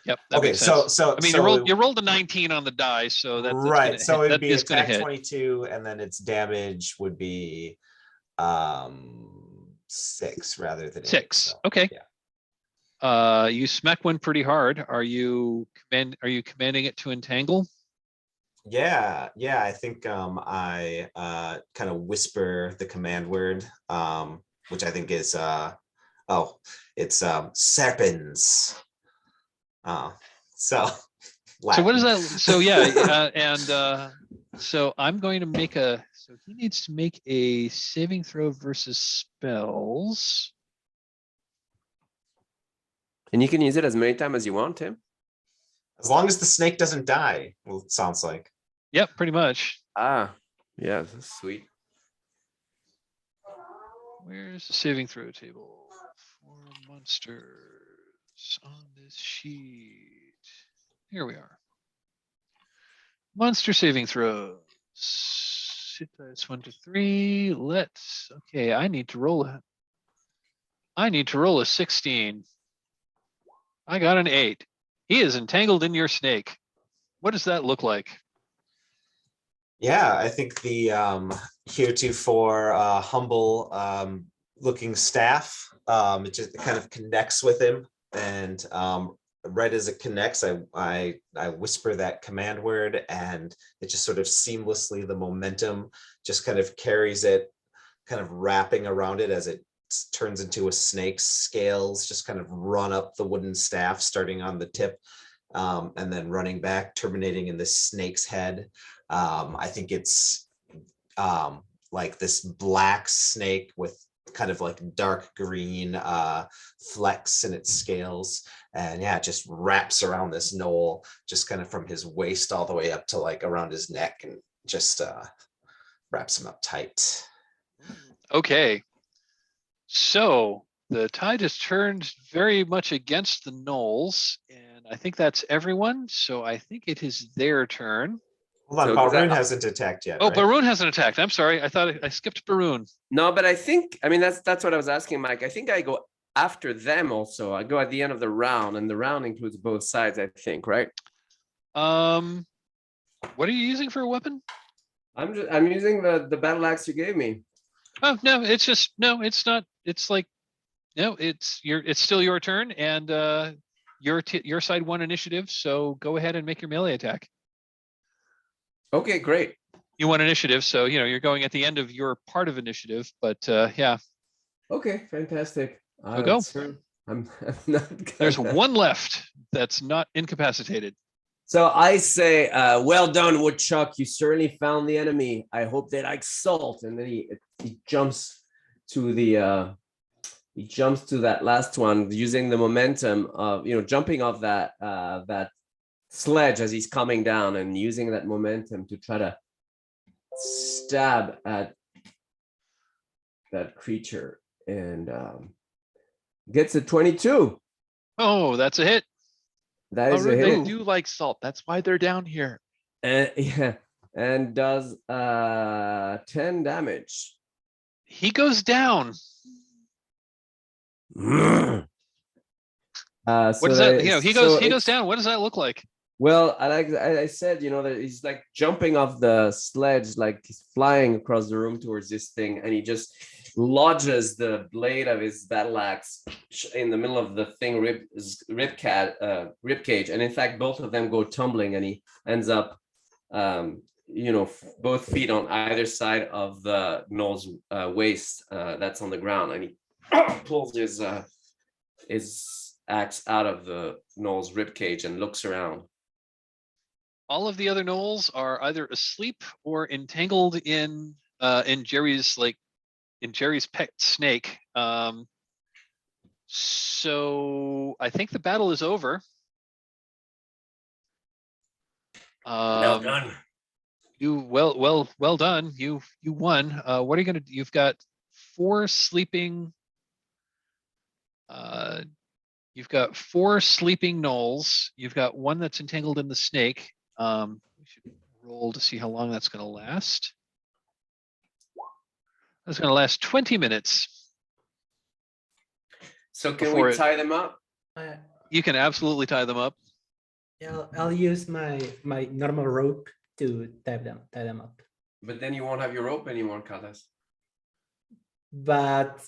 Yep. That Okay, makes sense. so I mean, so you rolled a 19 on the die, so that's right. gonna So hit. it'd That be is gonna attack hit. 22, and then its damage would be 6 rather than 8. 6. So, Okay. yeah. You smack one pretty hard. Are you commanding it to entangle? Yeah, I think I kind of whisper the command word, which I think is it's serpens. So So what is Latin. that? So yeah, so I'm going to make so he needs to make a saving throw versus spells. And you can use it as many times as you want, Tim. As long as the snake doesn't die, well, it sounds like. Yep, pretty much. Ah, yeah, that's sweet. Where's the saving throw table for monsters on this sheet? Here we are. Monster saving throws. Hit dice 1 to 3. Okay, I need to roll a 16. I got an 8. He is entangled in your snake. What does that look like? Yeah, I think the heretofore humble looking staff, it just kind of connects with him, and right as it connects, I whisper that command word, and it just sort of seamlessly, the momentum just kind of carries it, kind of wrapping around it as it turns into a snake's scales, just kind of run up the wooden staff, starting on the tip, and then running back, terminating in the snake's head. I think it's like this black snake with kind of like dark green flecks in its scales, and yeah, it just wraps around this knoll, just kind of from his waist all the way up to like around his neck, and just wraps him up tight. Okay. So the tide has turned very much against the Knolls, and I think that's everyone. So I think it is their turn. Hold on, So Balroon hasn't attacked yet. Oh, right? Baroon hasn't attacked. I'm sorry. I thought I skipped Baroon. No, but I think, I mean, that's what I was asking, Mike. I think I go after them also. I go at the end of the round, and the round includes both sides, I think, right? What are you using for a weapon? I'm using the battle axe you gave me. Oh no, it's just no. It's not. It's like no. It's still your turn, and your side won initiative. So go ahead and make your melee attack. Okay, great. You won initiative, so you're going at the end of your part of initiative. But yeah, Okay, fantastic. go. I'm not there's gonna- one left that's not incapacitated. So I say, well done, Woodchuck. You certainly found the enemy. I hope they like salt. And then he jumps to that last one using the momentum of jumping off that sledge as he's coming down, and using that momentum to try to stab at that creature, and gets a 22. Oh, that's a hit. That is a They hit. do like salt. That's why they're down here. Yeah, and does 10 damage. He goes down. So What does that? He goes it's- down. What does that look like? Well, I said, that he's like jumping off the sledge, like he's flying across the room towards this thing, and he just lodges the blade of his battle axe in the middle of the thing rib cage, and in fact both of them go tumbling, and he ends up both feet on either side of the Gnoll's waist that's on the ground, and he pulls his axe out of the Gnoll's rib cage and looks around. All of the other gnolls are either asleep or entangled in Jerry's pet snake. So I think the battle is over. Well done. Well done. You won. What are you gonna do? You've got 4 sleeping. You've got 4 sleeping gnolls. You've got 1 that's entangled in the snake. We should roll to see how long that's going to last. That's going to last 20 minutes. So can we tie them up? You can absolutely tie them up. Yeah, I'll use my normal rope to tie them up. But then you won't have your rope anymore, Caldas. But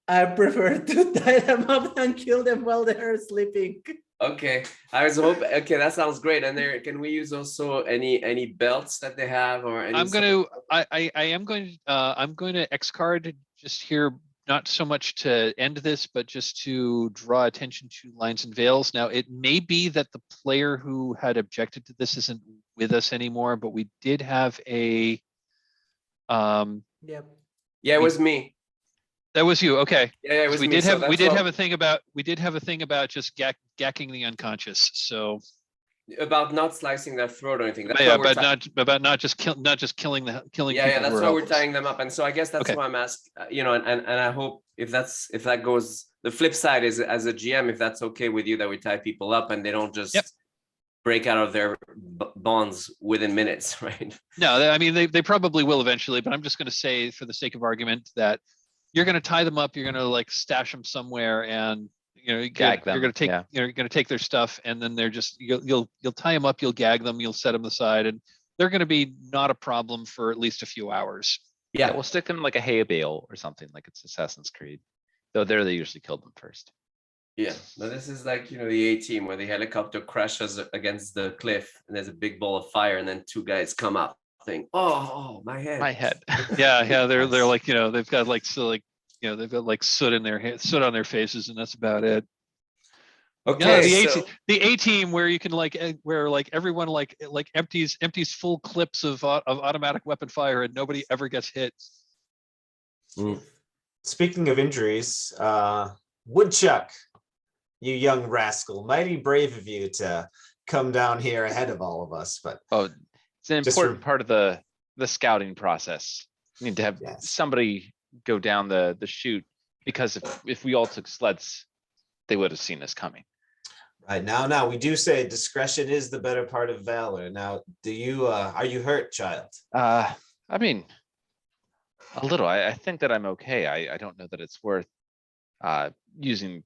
I prefer to tie them up than kill them while they're sleeping. Okay, I was hoping. Okay, that sounds great. And there, can we use also any belts that they have or any? I'm going to X card just here, not so much to end this, but just to draw attention to lines and veils. Now, it may be that the player who had objected to this isn't with us anymore, but we did have a. Yep. Yeah, it was me. That was you, okay? Yeah, it was we me. did So have we did have a thing about just gacking the unconscious. So about not slicing their throat or anything. That's yeah, what but not just killing Yeah, people. yeah, that's who are why we're helpless. tying them up, and so I guess that's Okay. why I'm asking. And I hope if that goes. The flip side is, as a GM, if that's okay with you, that we tie people up and they don't just break out of their bonds within minutes, right? No, I mean they probably will eventually, but I'm just going to say, for the sake of argument, that you're going to tie them up. You're going to like stash them somewhere, and Gag them, you're going to take yeah. you're going to take their stuff, and then they're just you'll tie them up. You'll gag them. You'll set them aside, and they're going to be not a problem for at least a few hours. Yeah, we'll stick them in like a hay bale or something, like it's Assassin's Creed. Though there they usually killed them first. Yeah, but this is like the A-Team where the helicopter crashes against the cliff and there's a big ball of fire, and then 2 guys come up saying, "Oh, my head." My head. Yeah, they're like they've got like they've got like soot on their faces, and that's about it. Okay, Yeah, so the A-Team where you can where everyone empties full clips of automatic weapon fire and nobody ever gets hit. Speaking of injuries, Woodchuck, you young rascal, mighty brave of you to come down here ahead of all of us. But It's an important part of the scouting process. You need to have somebody go down the chute, because if we all took sleds, they would have seen us coming. right now we do say discretion is the better part of valor. Now, do you are you hurt, child? I mean, a little. I think that I'm okay. I don't know that it's worth using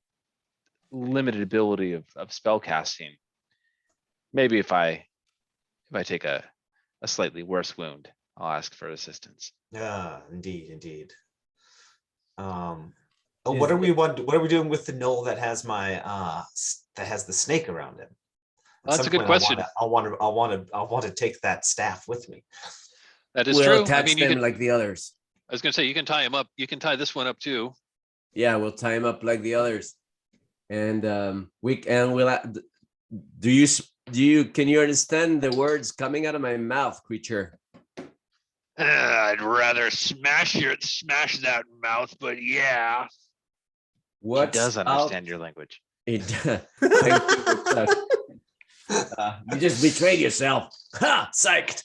limited ability of spell casting. Maybe if I take a slightly worse wound, I'll ask for assistance. Yeah, indeed. What are we doing with the gnoll that has that has the snake around him? At That's a some good point, question. I want to take that staff with me. That is we'll true. attach I mean, them like the others. I was going to say, you can tie him up. You can tie this one up too. Yeah, we'll tie him up like the others, and we'll. Can you understand the words coming out of my mouth, creature? I'd rather smash that mouth, but yeah. He does understand your language. You just betrayed yourself. Ha! Psyched.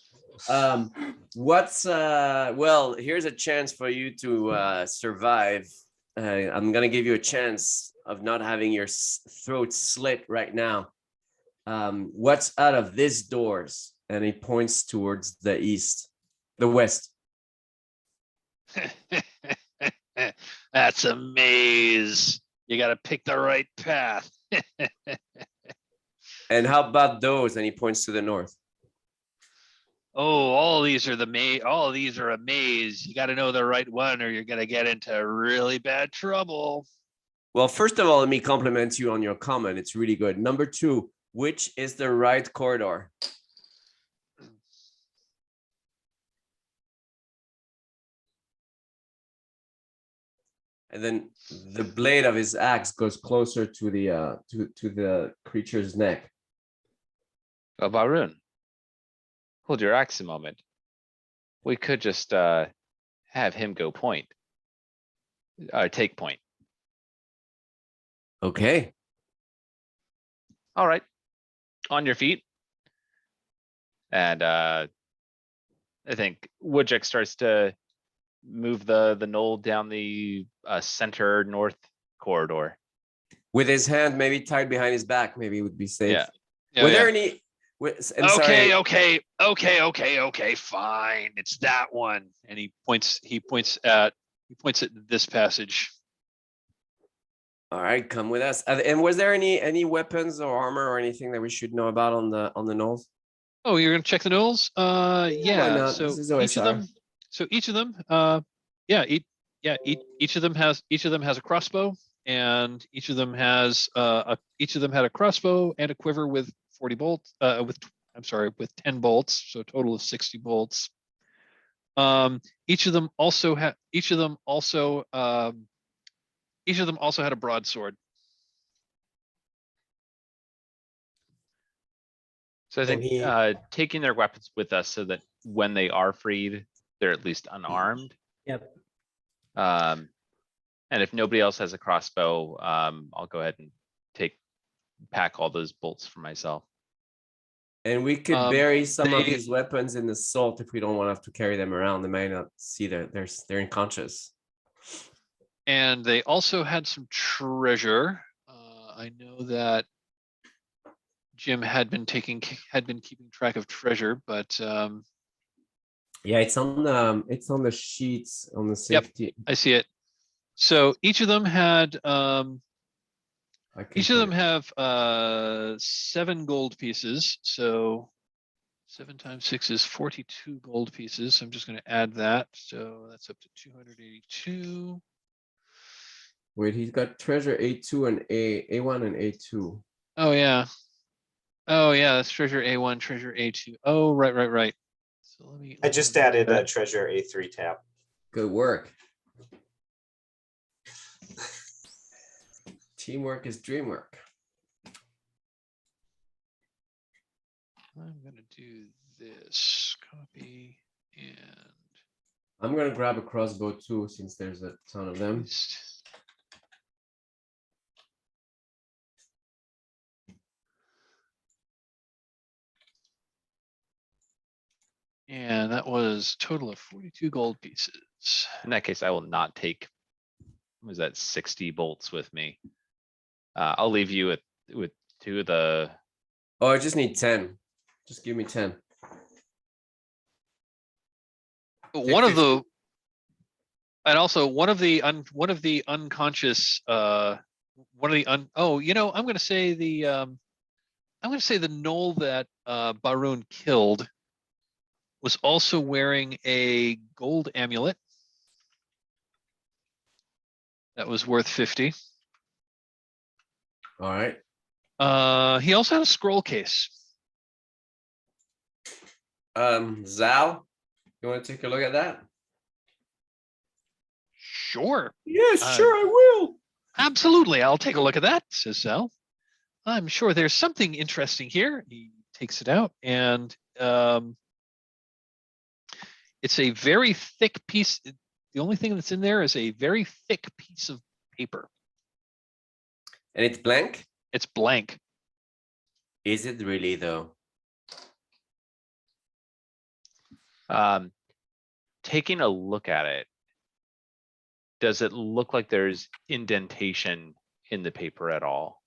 Well, here's a chance for you to survive. I'm gonna give you a chance of not having your throat slit right now. What's out of these doors? And he points towards the west. That's a maze. You got to pick the right path. And how about those? And he points to the north. Oh, all these are the maze. All these are a maze. You got to know the right one, or you're gonna get into really bad trouble. Well, first of all, let me compliment you on your comment. It's really good. Number 2, which is the right corridor? And then the blade of his axe goes closer to the to the creature's neck. Oh, Barun, hold your axe a moment. We could just have him go point. Take point. Okay. All right. On your feet. And I think Woodchuck starts to move the knoll down the center north corridor. With his hand maybe tied behind his back, maybe it would be safe. Yeah. Were yeah. there any? And Okay, sorry, okay, fine. It's that one. And he points at this passage. all right, come with us. And was there any weapons or armor or anything that we should know about on the knolls? Oh, you're gonna check the knolls? Yeah. why not? So This is each of OSR. them. So each of them. Each of them has a crossbow, and each of them had a crossbow and a quiver with 40 bolts. With 10 bolts, so a total of 60 bolts. Each of them also had a broadsword. So I And think he- taking their weapons with us so that when they are freed, they're at least unarmed. Yep. And if nobody else has a crossbow, I'll go ahead and pack all those bolts for myself. And we could bury some of they- these weapons in the salt if we don't want to have to carry them around. They might not see that they're unconscious. And they also had some treasure. I know that Jim had been keeping track of treasure, but Yeah, it's on the sheets on the Yep. safety. I see it. So each of them had I can each of put them it- have 7 gold pieces. So 7 times 6 is 42 gold pieces. So I'm just going to add that. So that's up to 282. Wait, he's got treasure A2 and A1 and A2. Oh yeah. Oh yeah, that's treasure A1, treasure A2. Oh, right. So let me I just open added that. a treasure A3 tab. Good work. Teamwork is dream work. I'm gonna do this. Copy and I'm gonna grab a crossbow too, since there's a ton of them. paste. And that was a total of 42 gold pieces. In that case, I will not take, was that 60 bolts with me? I'll leave you with 2 of the, Oh, I just need 10. Just give me 10. One of the, and also one of the unconscious, I'm gonna say the knoll that Barun killed was also wearing a gold amulet that was worth 50. All right. He also had a scroll case. Zal, you want to take a look at that? Sure, Yes, Uh, sure, I will. absolutely. I'll take a look at that, says Sal. I'm sure there's something interesting here. He takes it out, and it's a very thick piece. The only thing that's in there is a very thick piece of paper. And it's blank? It's blank. Is it really though? taking a look at it. Does it look like there's indentation in the paper at all?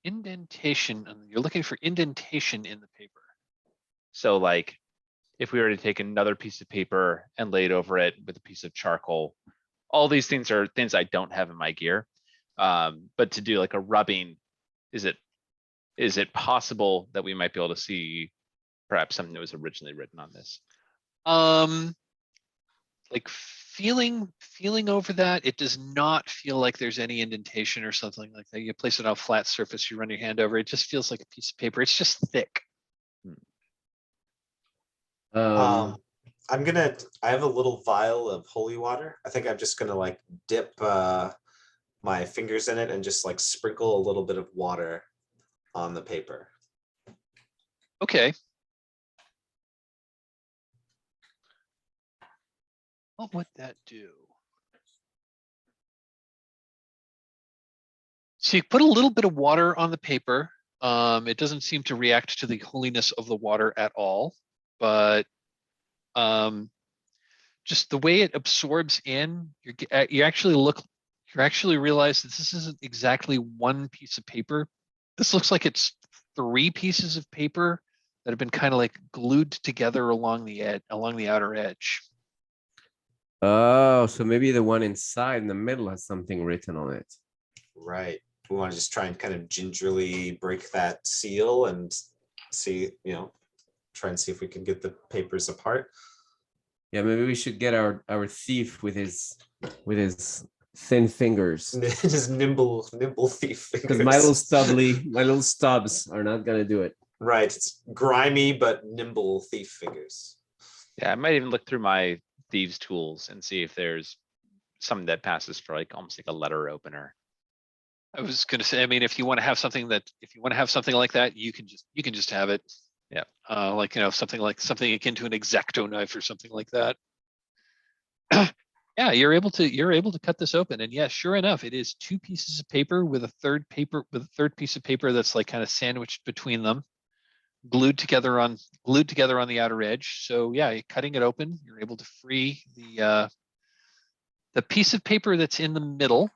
Indentation. You're looking for indentation in the paper. So like, if we were to take another piece of paper and lay it over it with a piece of charcoal, all these things are things I don't have in my gear. But to do like a rubbing, is it possible that we might be able to see perhaps something that was originally written on this. Like feeling over that, it does not feel like there's any indentation or something like that. You place it on a flat surface, you run your hand over, it just feels like a piece of paper. It's just thick. I'm gonna. I have a little vial of holy water. I think I'm just gonna like dip my fingers in it and just like sprinkle a little bit of water on the paper. Okay. What would that do? So you put a little bit of water on the paper. It doesn't seem to react to the holiness of the water at all, but just the way it absorbs in, you actually realize that this isn't exactly one piece of paper. This looks like it's 3 pieces of paper that have been kind of like glued together along the outer edge. Oh, so maybe the one inside in the middle has something written on it. Right. We want to just try and kind of gingerly break that seal and see, try and see if we can get the papers apart. Yeah, maybe we should get our thief with his thin fingers. Just nimble thief fingers. Because my little stubs are not gonna do it. Right. It's grimy but nimble thief fingers. Yeah, I might even look through my thieves' tools and see if there's something that passes for like almost like a letter opener. I was going to say, I mean, if you want to have something like that, you can just have it. Yeah. Like, something akin to an X-Acto knife or something like that. Yeah, you're able to cut this open, and yeah, sure enough, it is 2 pieces of paper with a third piece of paper that's like kind of sandwiched between them, glued together on the outer edge. So yeah, cutting it open, you're able to free the piece of paper that's in the middle,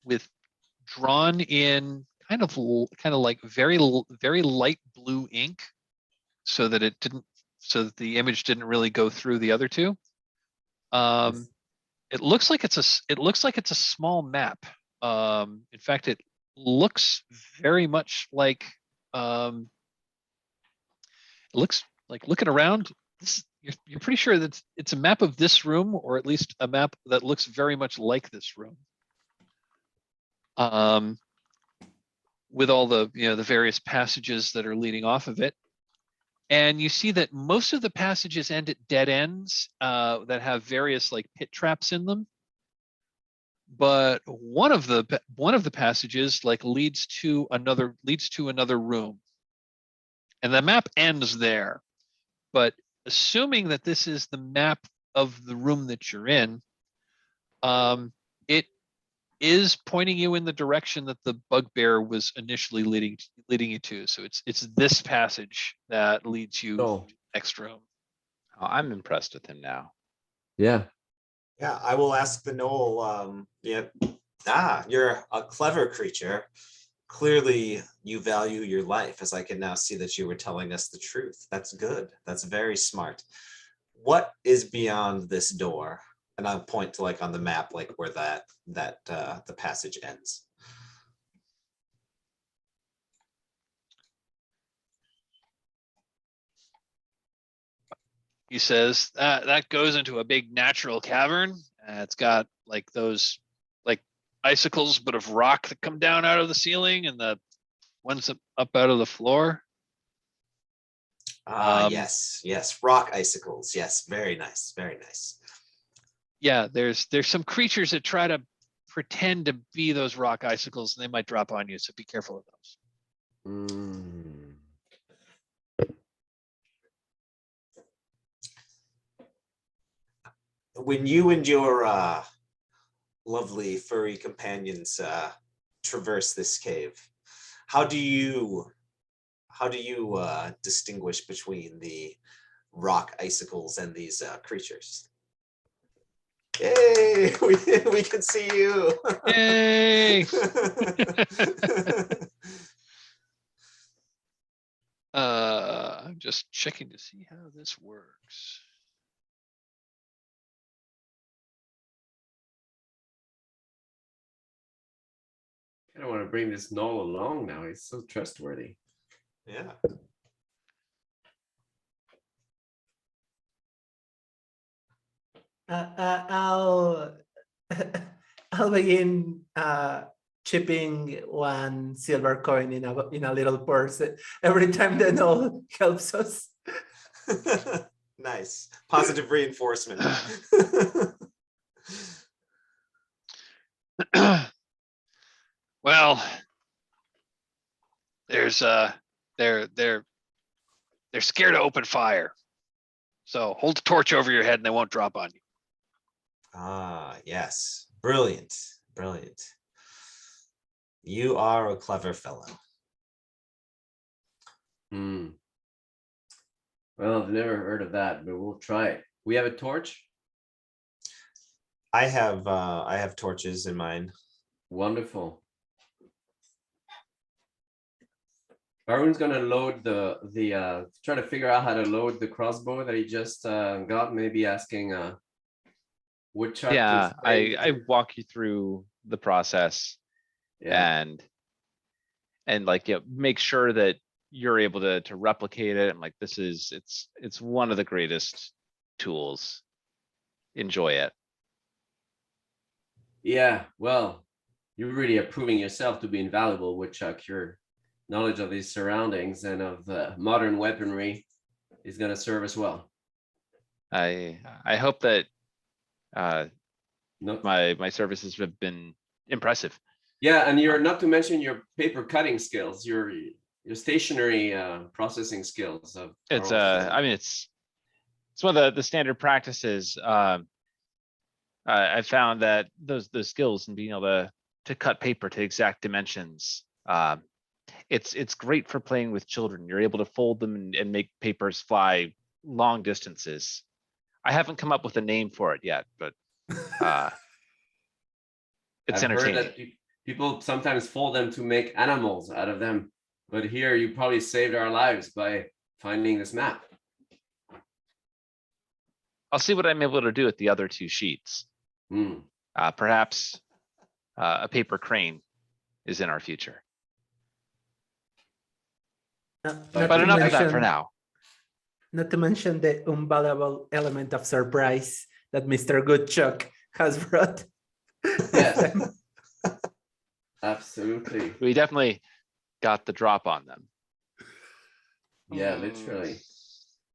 with drawn in kind of like very light blue ink, so that the image didn't really go through the other 2. It looks like it's a small map. In fact, it looks very much like it looks like, looking around, you're pretty sure that it's a map of this room, or at least a map that looks very much like this room. With all the the various passages that are leading off of it. And you see that most of the passages end at dead ends that have various like pit traps in them. But one of the passages like leads to another room. And the map ends there. But assuming that this is the map of the room that you're in, it is pointing you in the direction that the bugbear was initially leading you to. So it's this passage that leads you to the next room. Oh, I'm impressed with him now. Yeah. Yeah, I will ask the gnoll. You're a clever creature. Clearly, you value your life, as I can now see that you were telling us the truth. That's good. That's very smart. What is beyond this door? And I'll point to like on the map, like where the passage ends. He says that goes into a big natural cavern. It's got like those like icicles, but of rock that come down out of the ceiling, and the ones up out of the floor. Yes, rock icicles. Yes, very nice, very nice. Yeah, there's some creatures that try to pretend to be those rock icicles, and they might drop on you. So be careful of those. When you and your lovely furry companions traverse this cave, how do you distinguish between the rock icicles and these creatures? Yay! We can see you. Yay! I'm just checking to see how this works. I don't want to bring this gnoll along now. He's so trustworthy. Yeah. I'll I'll begin chipping one silver coin in a little purse every time the knoll helps us. Nice. Positive reinforcement. Well, there's they're scared to open fire. So hold the torch over your head and they won't drop on you. Ah, yes. Brilliant. Brilliant. You are a clever fellow. Hmm. Well, I've never heard of that, but we'll try it. We have a torch. I have torches in mine. Wonderful. Arun's gonna load the try to figure out how to load the crossbow that he just got. Maybe asking Woodchuck. Yeah, to I walk you through the process yeah. and like, make sure that you're able to replicate it. And like, it's one of the greatest tools. Enjoy it. Yeah, well, you really are proving yourself to be invaluable, Woodchuck. Your knowledge of these surroundings and of modern weaponry is going to serve us well. I hope that No, my services have been impressive. yeah, and you're not to mention your paper cutting skills, your stationary processing skills. It's I mean, it's one of the standard practices. I found that those skills and being able to cut paper to exact dimensions. It's great for playing with children. You're able to fold them and make papers fly long distances. I haven't come up with a name for it yet, but it's I've heard entertaining. that people sometimes fold them to make animals out of them, but here you probably saved our lives by finding this map. I'll see what I'm able to do with the other two sheets. Hmm. Perhaps a paper crane is in our future. But enough of that for now. Not to mention the invaluable element of surprise that Mr. Woodchuck has brought. Yes. Absolutely. We definitely got the drop on them. Yeah, literally.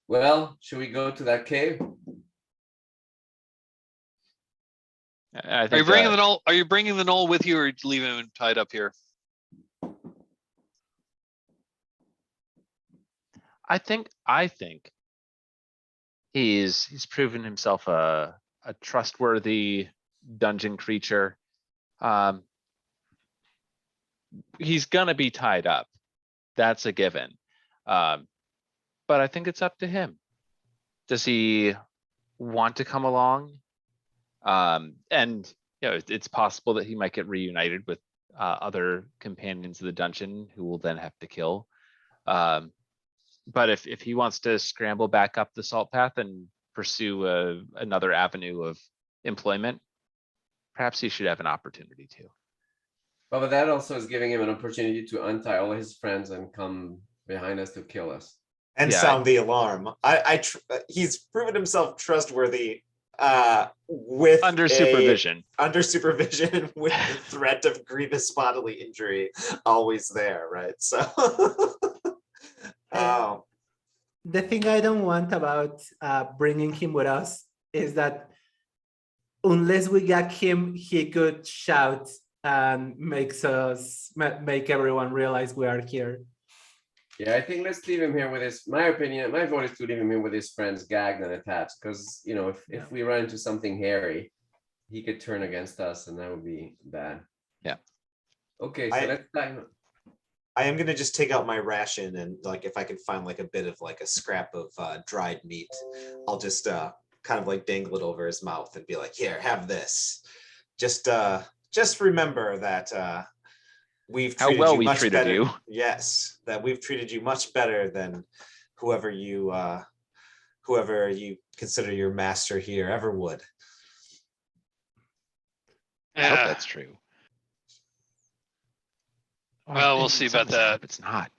Well, should we go to that cave? I Are you think, bringing the knoll? Are you bringing the knoll with you, or leaving him tied up here? I think he's proven himself a trustworthy dungeon creature. He's gonna be tied up. That's a given. But I think it's up to him. Does he want to come along? And it's possible that he might get reunited with other companions of the dungeon who will then have to kill. But if he wants to scramble back up the salt path and pursue another avenue of employment, perhaps he should have an opportunity to. Well, but that also is giving him an opportunity to untie all his friends and come behind us to kill us. And Yeah, sound the alarm. He's proven himself trustworthy with under supervision. Under supervision, with the threat of grievous bodily injury always there, right? So The thing I don't want about bringing him with us is that unless we get him, he could shout and make everyone realize we are here. Yeah, I think let's leave him here with his, my opinion, my vote is to leave him here with his friends gagged and attached, because, if we run into something hairy, he could turn against us and that would be bad. Yeah. Okay, so let's dive. I am gonna just take out my ration, and like if I can find like a bit of like a scrap of dried meat, I'll just kind of like dangle it over his mouth and be like, here, have this. Just remember that we've treated How well you we much treated better. you. Yes, that we've treated you much better than whoever you consider your master here ever would. I hope that's true. Well, we'll see about that. It's not.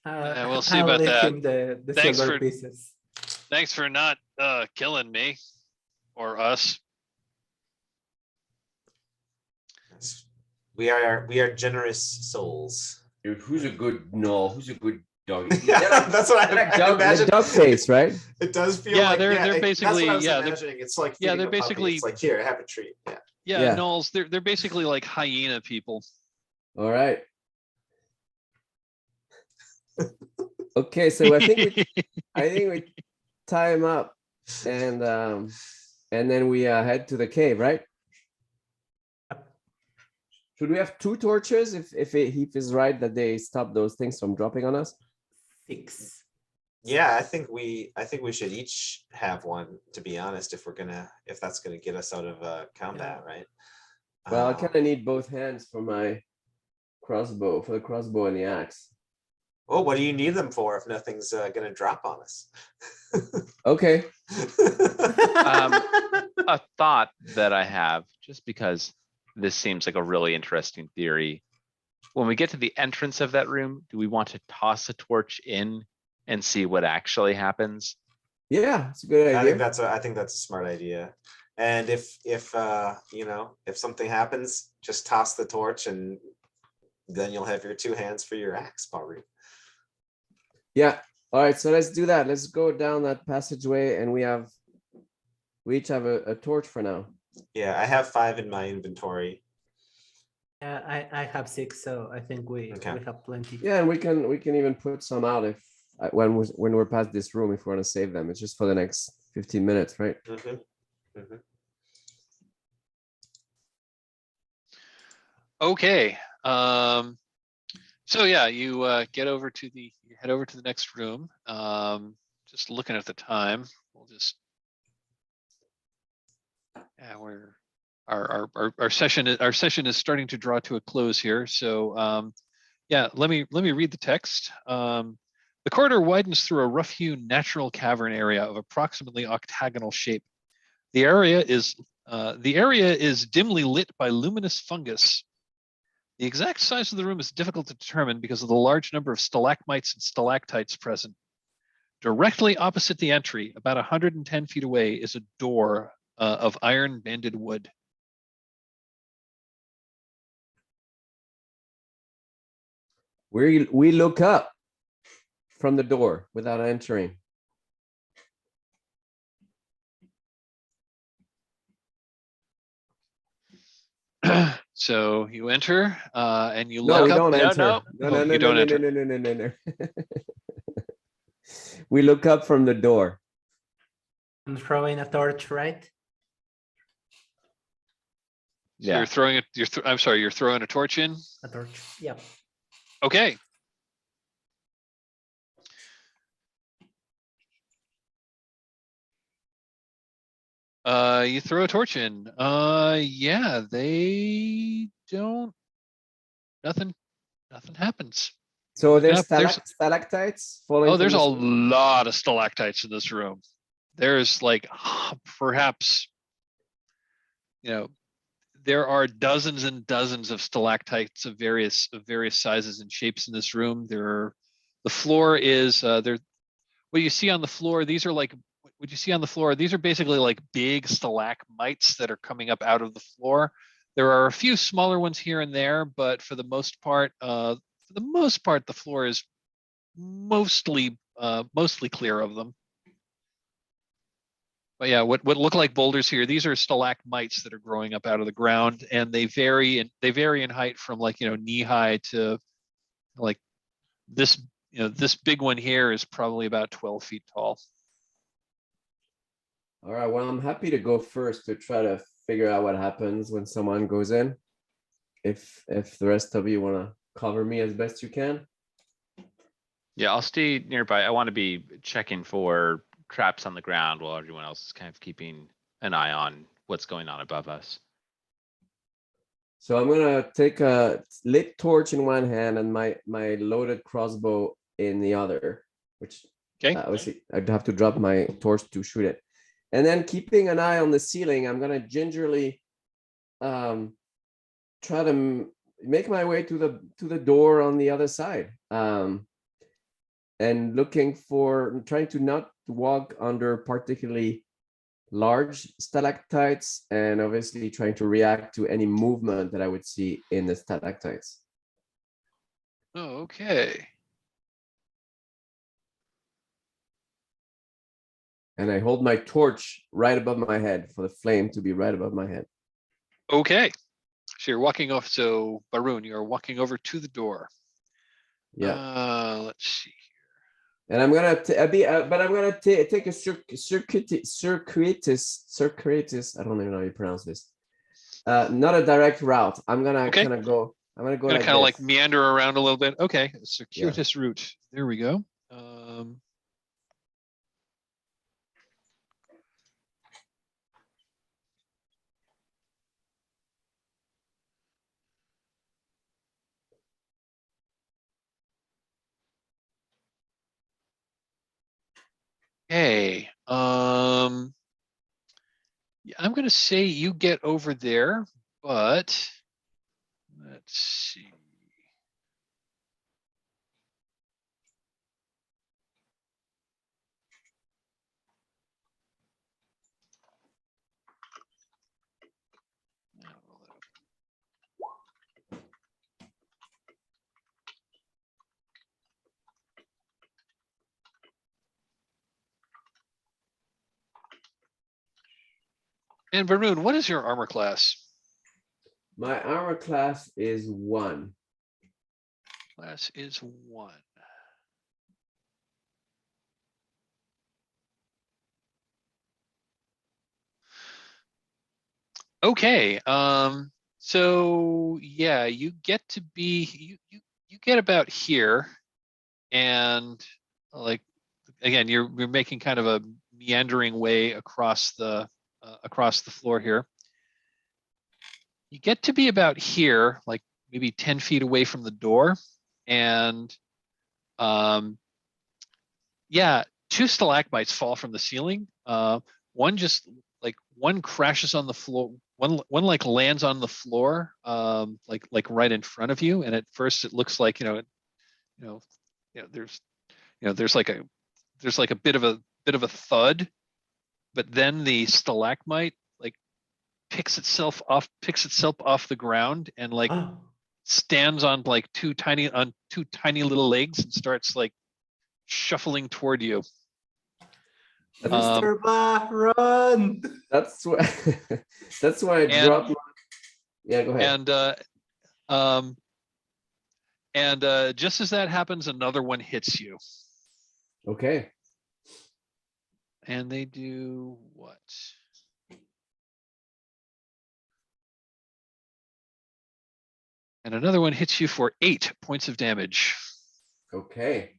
We'll see I'll about leave that. him the Thanks silver for- pieces. Thanks for not killing me or us. We are generous souls. Dude, who's a good dog? Yeah, that's what I imagine. Like dog face, right? It does feel Yeah, like they're that's basically what I was they're imagining. It's like yeah, feeding they're a puppy. basically It's like, here, have a treat. Yeah. yeah, Knowles, they're basically like hyena people. All right. Okay, so I think we tie him up and then we head to the cave, right? Should we have 2 torches if Heath is right that they stop those things from dropping on us? 6. Yeah, I think we should each have one, to be honest, if that's gonna get us out of combat, right? Well, I kind of need both hands for my crossbow, for the crossbow and the axe. Oh, what do you need them for if nothing's gonna drop on us? Okay. A thought that I have, just because this seems like a really interesting theory. When we get to the entrance of that room, do we want to toss a torch in and see what actually happens? Yeah, it's a good idea. I think that's a smart idea. And if something happens, just toss the torch and then you'll have your 2 hands for your axe, Paru. Yeah. All right, so let's do that. Let's go down that passageway and we each have a torch for now. Yeah, I have 5 in my inventory. Yeah, I have 6, so I think we have plenty. Yeah, and we can even put some out if when we're past this room if we want to save them. It's just for the next 15 minutes, right? Mm-hmm. Mm-hmm. Okay. So yeah, you head over to the next room. Just looking at the time, we'll just our session is starting to draw to a close here. So yeah, let me read the text. The corridor widens through a rough-hewn natural cavern area of approximately octagonal shape. The area is dimly lit by luminous fungus. The exact size of the room is difficult to determine because of the large number of stalagmites and stalactites present. Directly opposite the entry, about 110 feet away, is a door of iron banded wood. We look up from the door without entering. So you enter and you No, look we up. don't enter. no. No, you don't enter. no. We look up from the door. I'm throwing a torch, right? So Yeah. you're throwing it. I'm sorry. You're throwing a torch in. A torch. Yep. Okay. You throw a torch in. Yeah, they don't. Nothing happens. So Looking there's up, stalactites falling. Oh, there's a from the lot of stalactites in this room. There's like perhaps, there are dozens and dozens of stalactites of various sizes and shapes in this room. The floor is there. What you see on the floor, these are like what you see on the floor. These are basically like big stalagmites that are coming up out of the floor. There are a few smaller ones here and there, but for the most part, the floor is mostly clear of them. But yeah, what look like boulders here, these are stalagmites that are growing up out of the ground, and they vary in height from like knee high to like this. This big one here is probably about 12 feet tall. All right, well, I'm happy to go first to try to figure out what happens when someone goes in. If the rest of you want to cover me as best you can. Yeah, I'll stay nearby. I want to be checking for traps on the ground while everyone else is kind of keeping an eye on what's going on above us. So I'm gonna take a lit torch in one hand and my loaded crossbow in the other, which obviously I'd have to drop my torch to shoot it. And then keeping an eye on the ceiling, I'm gonna gingerly try to make my way to the door on the other side. And trying to not walk under particularly large stalactites, and obviously trying to react to any movement that I would see in the stalactites. Oh, okay. And I hold my torch right above my head for the flame to be right above my head. Okay. So you're walking off. So Baroon, you're walking over to the door. Yeah. Let's see. And I'm gonna take a circuitous. I don't even know how you pronounce this. Not a direct route. I'm gonna Okay. kind of go. I'm gonna go Gonna like kind of this. like meander around a little bit. Okay, circuitous route. There we go. Okay. Yeah, I'm gonna say you get over there, but let's see. And Baroon, what is your armor class? My armor class is 1. Class is 1. Okay. So yeah, you get to be you get about here, and like again, you're making kind of a meandering way across the floor here. You get to be about here, like maybe 10 feet away from the door, and yeah, 2 stalagmites fall from the ceiling. One just one crashes on the floor. One like lands on the floor, like right in front of you. And at first, it looks like there's like a bit of a thud, but then the stalagmite like picks itself off the ground and like stands on two tiny little legs and starts like shuffling toward you. Mr. Ba, run! That's why. That's why I dropped. Yeah, go ahead. And just as that happens, another one hits you. Okay. And they do what? And another one hits you for 8 points of damage. Okay.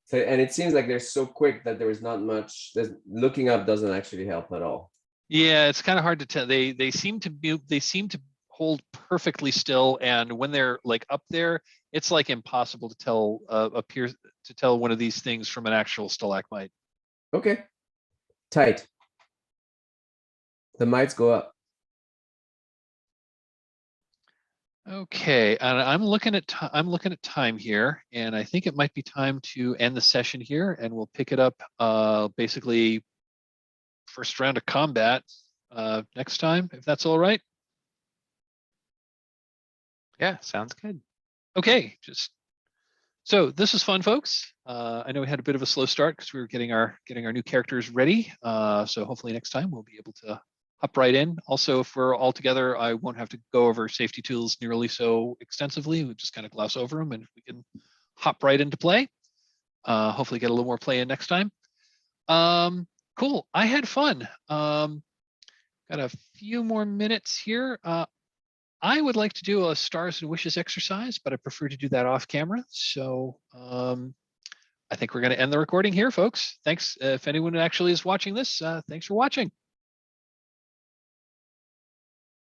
So, and it seems like they're so quick that there is not much. Looking up doesn't actually help at all. Yeah, it's kind of hard to tell. They seem to hold perfectly still, and when they're like up there, it's like impossible to tell one of these things from an actual stalagmite. Okay. Tight. The mites go up. Okay, and I'm looking at time here, and I think it might be time to end the session here, and we'll pick it up basically first round of combat next time, if that's all right. Yeah, sounds good. Okay, so this is fun, folks. I know we had a bit of a slow start because we were getting our new characters ready. So hopefully next time we'll be able to hop right in. Also, if we're all together, I won't have to go over safety tools nearly so extensively. We just kind of gloss over them, and we can hop right into play. Hopefully get a little more play in next time. Cool. I had fun. Got a few more minutes here. I would like to do a stars and wishes exercise, but I prefer to do that off camera. So I think we're going to end the recording here, folks. Thanks. If anyone actually is watching this, thanks for watching.